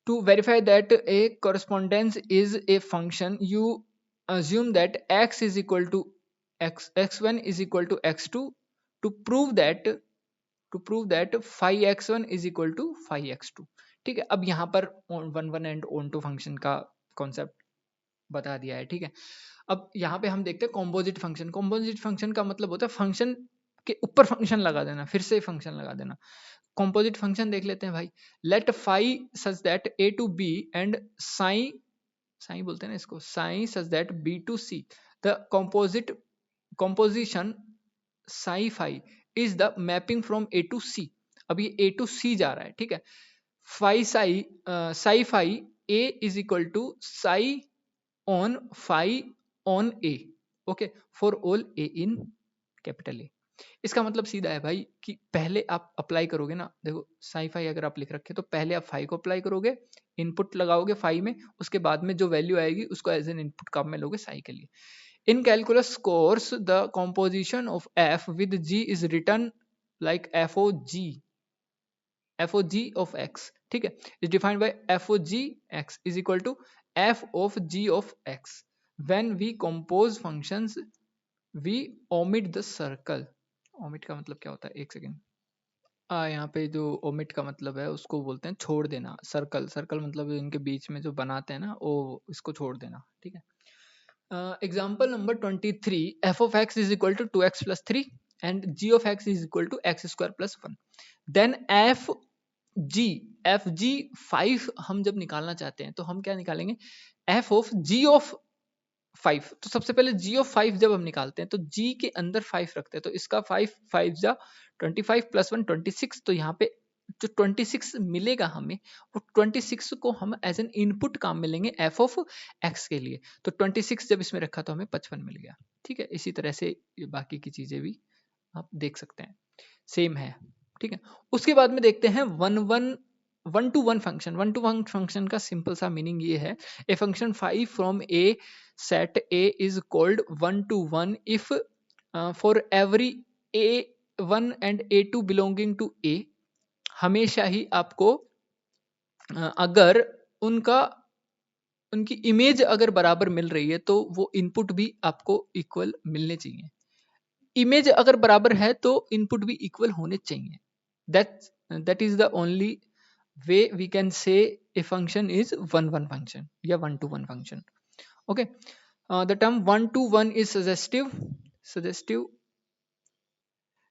To verify that a correspondence is a function, you assume that x is equal to x1 is equal to x2 to prove that phi x1 is equal to phi x2, ठीक है। अब यहाँ पर one and onto function का concept बता दिया है, ठीक है। अब यहाँ पे हम देखते हैं कॉम्पोजिट फंक्शन। कॉम्पोजिट फंक्शन का मतलब होता है फंक्शन के ऊपर फंक्शन लगा देना, फिर से फंक्शन लगा देना। कॉम्पोजिट फंक्शन देख लेते हैं भाई। Let phi such that A to B and psi बोलते हैं ना इसको, psi such that B to C, the composition psi phi is the mapping from A to C। अब ये A to C जा रहा है, ठीक है। psi phi A is equal to psi on phi on A, okay, for all A in capital A। इसका मतलब सीधा है भाई कि पहले आप अप्लाई करोगे ना, देखो साई फाई अगर आप लिख रखे तो पहले आप फाई को अप्लाई करोगे, इनपुट लगाओगे फाई में, उसके बाद में जो वैल्यू आएगी उसको एज एन इनपुट काम में लोगे साई के लिए। In calculus course, the composition of f with g is written like f of x, ठीक है, is defined by f of g x is equal to f of g of x। When we compose functions, we omit the circle। omit का मतलब क्या होता है, एक second. यहाँ पे जो omit का मतलब है उसको बोलते हैं छोड़ देना। सर्कल मतलब इनके बीच में जो बनाते हैं ना वो इसको छोड़ देना, ठीक है। Example number 23, f of x is equal to 2x plus 3 and g of x is equal to x square plus 1। Then f ji, F G 5 हम जब निकालना चाहते हैं तो हम क्या निकालेंगे, एफ ऑफ जी ऑफ 5। तो सबसे पहले जी ऑफ 5 जब हम निकालते हैं तो जी के अंदर 5 रखते हैं, तो इसका 5 5 जा 25 प्लस 1 26। तो यहाँ पे जो 26 मिलेगा हमें, वो 26 को हम एज एन इनपुट काम में लेंगे एफ ऑफ एक्स के लिए। तो 26 जब इसमें रखा तो हमें 55 मिल गया। ठीक है, इसी तरह से ये बाकी की चीजें भी आप देख सकते हैं, सेम है। ठीक है, उसके बाद में देखते हैं one to one function. One to one function का सिंपल सा मीनिंग ये है, a function 5 from a set A is called one to one if for every A1 and A2 belonging to A. हमेशा ही आपको अगर उनकी इमेज अगर बराबर मिल रही है तो वो इनपुट भी आपको इक्वल मिलने चाहिए। इमेज अगर बराबर है तो इनपुट भी इक्वल होने चाहिए। That is the only way we can say a function is one one function या one to one function. Okay, the term one to one is suggestive. Suggestive,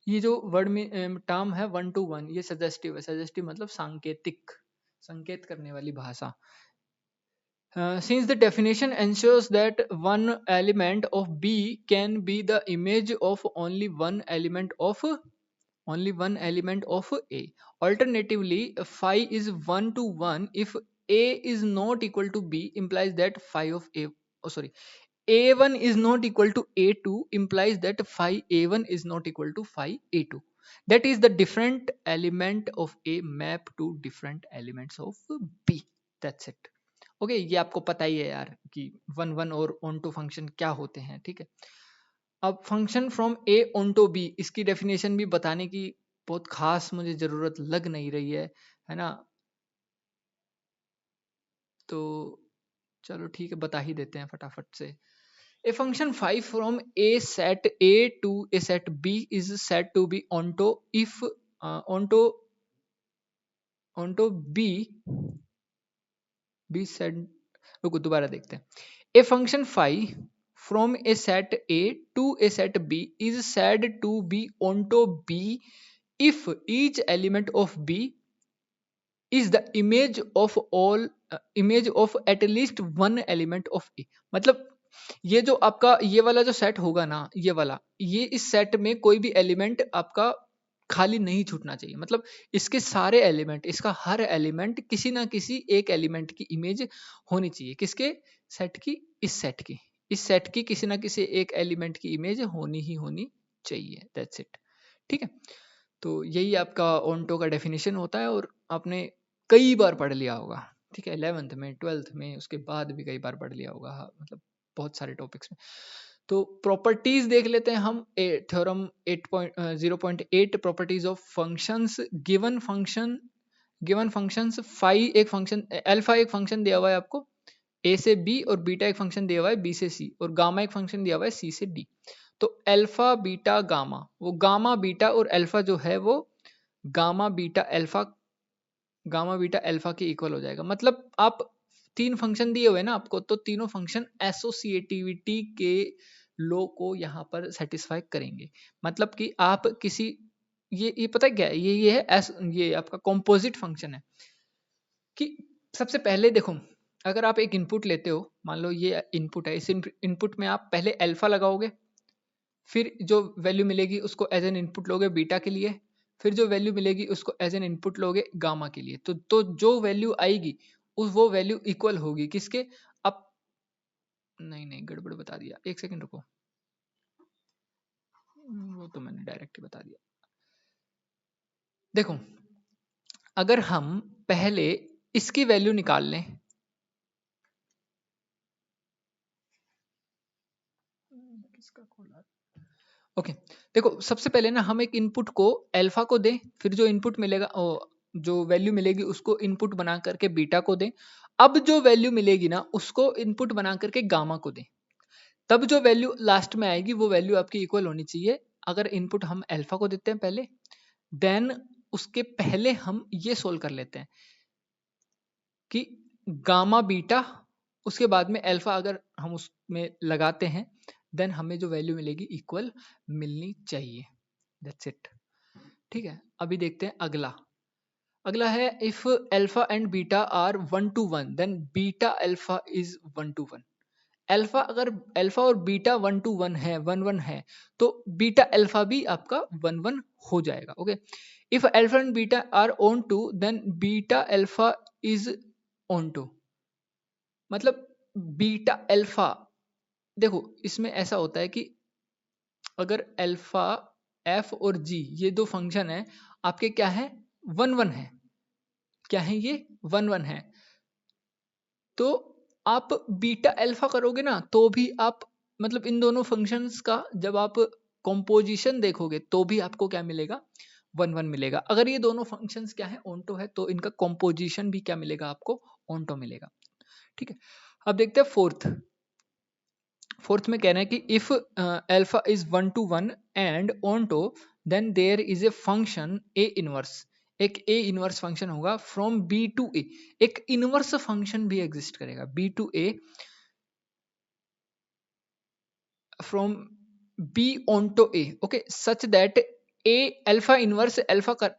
ये जो वर्ड में टर्म है one to one, ये suggestive है। Suggestive मतलब सांकेतिक, संकेत करने वाली भाषा। Since the definition ensures that one element of B can be the image of only one element of A. Alternatively, phi is 1 to 1 if A is not equal to B implies that phi of A, oh sorry, A1 is not equal to A2 implies that phi A1 is not equal to phi A2. That is the different element of A map to different elements of B. That's it. Okay, ये आपको पता ही है यार कि one one और onto function क्या होते हैं। ठीक है, अब function from A onto B, इसकी डेफिनेशन भी बताने की बहुत खास मुझे जरूरत लग नहीं रही है ना। तो चलो ठीक है, बता ही देते हैं फटाफट से। A function 5 from a set A to a set B is said to be onto if onto onto B set, रुको दोबारा देखते हैं। A function 5 from a set A to a set B is said to be onto B if each element of B is the image of at least one element of A। मतलब ये जो आपका ये वाला जो set होगा ना, ये वाला, ये इस सेट में कोई भी एलिमेंट आपका खाली नहीं छूटना चाहिए। मतलब इसके सारे एलिमेंट, इसका हर एलिमेंट किसी ना किसी एक एलिमेंट की इमेज होनी चाहिए। किसके सेट की? इस सेट की किसी ना किसी एक एलिमेंट की इमेज होनी ही होनी चाहिए। That's it. ठीक है, तो यही आपका ओंटो का डेफिनेशन होता है और आपने कई बार पढ़ लिया होगा। ठीक है, 11th में, 12th में, उसके बाद भी कई बार पढ़ लिया होगा। हाँ, मतलब बहुत सारे टॉपिक्स में। तो प्रॉपर्टीज देख लेते हैं हम। Theorem 8.0.8 properties of functions. Given functions, phi एक फंक्शन, अल्फा एक फंक्शन दिया हुआ है आपको ए से बी, और बीटा एक फंक्शन दिया हुआ है बी से सी, और गामा एक फंक्शन दिया हुआ है सी से डी। तो अल्फा बीटा गामा, वो गामा बीटा और अल्फा जो है वो गामा बीटा अल्फा के इक्वल हो जाएगा। मतलब आप तीन फंक्शन दिए हुए ना आपको, तो तीनों फंक्शन एसोसिएटिविटी के लॉ को यहाँ पर सेटिस्फाई करेंगे। मतलब कि आप किसी ये पता है क्या है? ये है ये आपका कॉम्पोजिट फंक्शन है। कि सबसे पहले देखो, अगर आप एक इनपुट लेते हो, मान लो ये इनपुट है, इस इनपुट में आप पहले अल्फा लगाओगे, फिर जो वैल्यू मिलेगी उसको एज एन इनपुट लोगे बीटा के लिए, फिर जो वैल्यू मिलेगी उसको एज एन इनपुट लोगे गामा के लिए। तो जो वैल्यू आएगी वो वैल्यू इक्वल होगी किसके? अब नहीं गड़बड़ बता दिया, एक सेकंड रुको, वो तो मैंने डायरेक्ट ही बता दिया। देखो, अगर हम पहले इसकी वैल्यू निकाल लें, किसका खोला? ओके, देखो सबसे पहले ना हम एक इनपुट को अल्फा को दें, फिर जो इनपुट मिलेगा जो वैल्यू मिलेगी उसको इनपुट बना करके बीटा को दें। अब जो वैल्यू मिलेगी ना उसको इनपुट बना करके गामा को दें। तब जो वैल्यू लास्ट में आएगी वो वैल्यू आपकी इक्वल होनी चाहिए। अगर इनपुट हम अल्फा को देते हैं पहले, देन उसके पहले हम ये सोल्व कर लेते हैं कि गामा बीटा, उसके बाद में अल्फा अगर हम उसमें लगाते हैं, देन हमें जो वैल्यू मिलेगी इक्वल मिलनी चाहिए। That's it. ठीक है, अभी देखते हैं अगला। अगला है if alpha and beta are 1 to 1 then beta alpha is 1 to 1। Alpha अगर अल्फा और बीटा 1 to 1 है, 1 1 है, तो बीटा अल्फा भी आपका 1 1 हो जाएगा। Okay, if alpha and beta are onto then beta alpha is onto. मतलब बीटा अल्फा, देखो इसमें ऐसा होता है कि अगर अल्फा, एफ और जी ये दो फंक्शन है आपके क्या है, 1 1 है। क्या है ये, 1 1 है। तो आप बीटा अल्फा करोगे ना तो भी आप, मतलब इन दोनों फंक्शंस का जब आप कॉम्पोजिशन देखोगे तो भी आपको क्या मिलेगा, 1 1 मिलेगा। अगर ये दोनों फंक्शंस क्या है, ऑनटो है, तो इनका कॉम्पोजिशन भी क्या मिलेगा आपको, ऑनटो मिलेगा। ठीक है, अब देखते हैं फोर्थ। फोर्थ में कह रहे हैं कि if alpha is 1 to 1 and onto then there is a function A inverse. एक ए इनवर्स फंक्शन होगा फ्रॉम बी टू ए। एक इनवर्स फंक्शन भी एग्जिस्ट करेगा B to A from B onto A. Okay, such that A alpha inverse alpha कर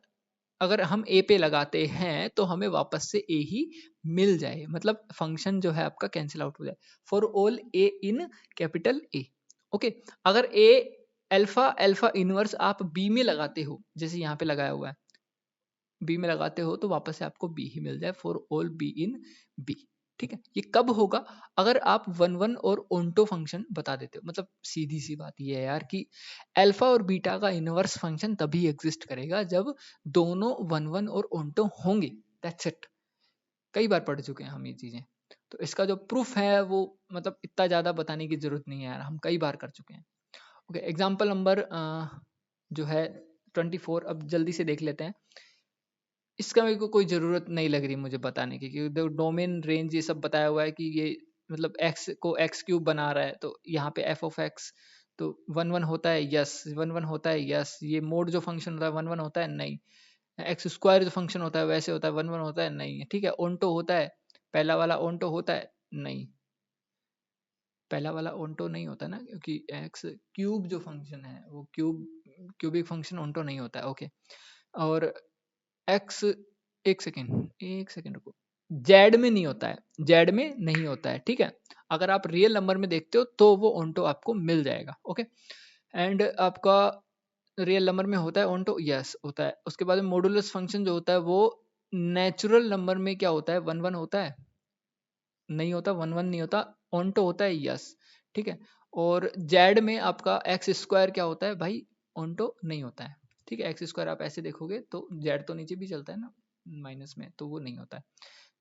अगर हम ए पे लगाते हैं तो हमें वापस से ए ही मिल जाए, मतलब फंक्शन जो है आपका कैंसिल आउट हो जाए। For all A in capital A. Okay, अगर ए अल्फा अल्फा इनवर्स आप बी में लगाते हो, जैसे यहाँ पे लगाया हुआ है, बी में लगाते हो तो वापस से आपको बी ही मिल जाए, for all B in B. ठीक है, ये कब होगा, अगर आप 1 1 और ओंटो फंक्शन बता देते हो। मतलब सीधी सी बात ये है यार कि अल्फा और बीटा का इनवर्स फंक्शन तभी एग्जिस्ट करेगा जब दोनों 1 1 और ओंटो होंगे। That's it. कई बार पढ़ चुके हैं हम ये चीजें, तो इसका जो प्रूफ है वो मतलब इतना ज्यादा बताने की जरूरत नहीं है यार, हम कई बार कर चुके हैं। ओके, एग्जाम्पल नंबर जो है 24, अब जल्दी से देख लेते हैं। इसका मेरे को कोई ज़रूरत नहीं लग रही मुझे बताने की, क्योंकि डोमेन रेंज ये सब बताया हुआ है कि ये मतलब x को x क्यूब बना रहा है, तो यहाँ पे f ऑफ x तो 1 1 होता है, यस 1 1 होता है, यस। ये मोड जो फंक्शन होता है 1 1 होता है, नहीं। एक्स स्क्वायर जो फंक्शन होता है वैसे होता है, 1 1 होता है, नहीं है। ठीक है, ओंटो होता है, पहला वाला ओंटो होता है, नहीं। पहला वाला ओंटो नहीं होता ना, क्योंकि एक्स क्यूब जो फंक्शन है वो क्यूबिक फंक्शन ओंटो नहीं होता है। ओके, और एक्स, एक सेकेंड रुको, जेड में नहीं होता है, जेड में नहीं होता है। ठीक है, अगर आप रियल नंबर में देखते हो तो वो ओंटो आपको मिल जाएगा। ओके, एंड आपका रियल नंबर में होता है ओंटो, यस होता है। उसके बाद मॉडुलस फंक्शन जो होता है वो नेचुरल नंबर में क्या होता है, 1 1 होता है, नहीं होता, 1 1 नहीं होता, ओंटो होता है, यस। ठीक है, और जेड में आपका एक्स स्क्वायर क्या होता है भाई, ओंटो नहीं होता है। ठीक है, एक्स स्क्वायर आप ऐसे देखोगे तो जेड तो नीचे भी चलता है ना माइनस में, तो वो नहीं होता है।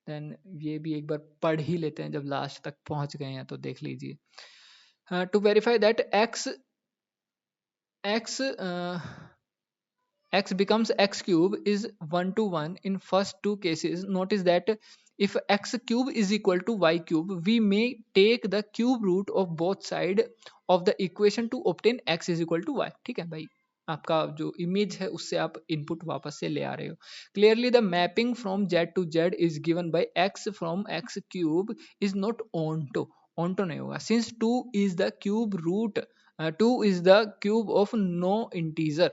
देन ये भी एक बार पढ़ ही लेते हैं, जब लास्ट तक पहुंच गए हैं तो देख लीजिए। To verify that x x x becomes x cube is 1 to 1 in first two cases. Notice that if x cube is equal to y cube, we may take the cube root of both side of the equation to obtain x is equal to y. ठीक है भाई, आपका जो image है उससे आप input वापस से ले आ रहे हो। Clearly the mapping from z to z is given by x from x cube is not onto, onto नहीं होगा, since 2 is the cube root, 2 is the cube of no integer.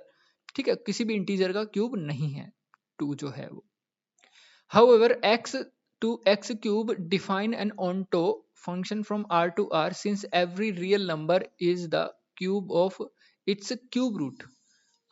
ठीक है, किसी भी इंटीजर का क्यूब नहीं है 2 जो है वो। However, x to x cube define an onto function from R to R since every real number is the cube of its cube root.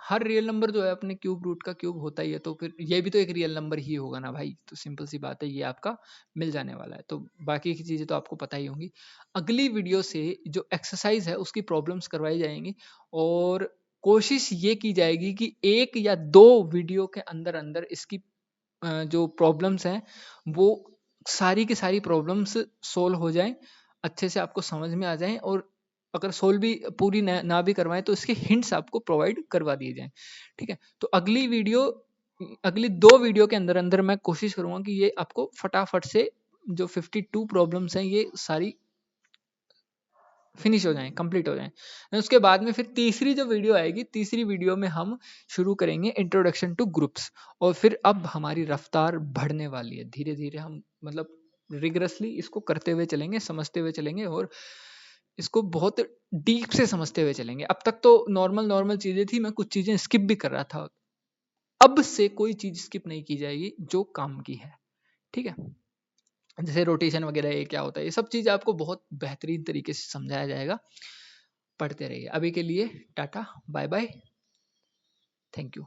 Her real number जो है अपने क्यूब रूट का क्यूब होता ही है, तो फिर ये भी तो एक रियल नंबर ही होगा ना भाई। तो सिंपल सी बात है, ये आपका मिल जाने वाला है। तो बाकी की चीज़ें तो आपको पता ही होंगी। अगली वीडियो से जो एक्सरसाइज है उसकी प्रॉब्लम्स करवाई जाएंगी, और कोशिश ये की जाएगी कि 1 या 2 वीडियो के अंदर अंदर इसकी जो प्रॉब्लम्स हैं वो सारी की सारी प्रॉब्लम्स सोल्व हो जाएं, अच्छे से आपको समझ में आ जाएं, और अगर सोल्व भी पूरी ना भी करवाएं तो इसके हिंट्स आपको प्रोवाइड करवा दिए जाएं। ठीक है, तो अगली 2 वीडियो के अंदर अंदर मैं कोशिश करूंगा कि ये आपको फटाफट से जो 52 प्रॉब्लम्स हैं ये सारी फिनिश हो जाएं, कंप्लीट हो जाएं। उसके बाद में फिर तीसरी जो वीडियो आएगी, तीसरी वीडियो में हम शुरू करेंगे इंट्रोडक्शन टू ग्रुप्स, और फिर अब हमारी रफ्तार बढ़ने वाली है। धीरे धीरे हम मतलब रिगरसली इसको करते हुए चलेंगे, समझते हुए चलेंगे, और इसको बहुत डीप से समझते हुए चलेंगे। अब तक तो नॉर्मल नॉर्मल चीजें थी, मैं कुछ चीजें स्किप भी कर रहा था, अब से कोई चीज स्किप नहीं की जाएगी जो काम की है, ठीक है। जैसे रोटेशन वगैरह ये क्या होता है, ये सब चीज आपको बहुत बेहतरीन तरीके से समझाया जाएगा। पढ़ते रहिए। अभी के लिए tata, bye bye, thank you.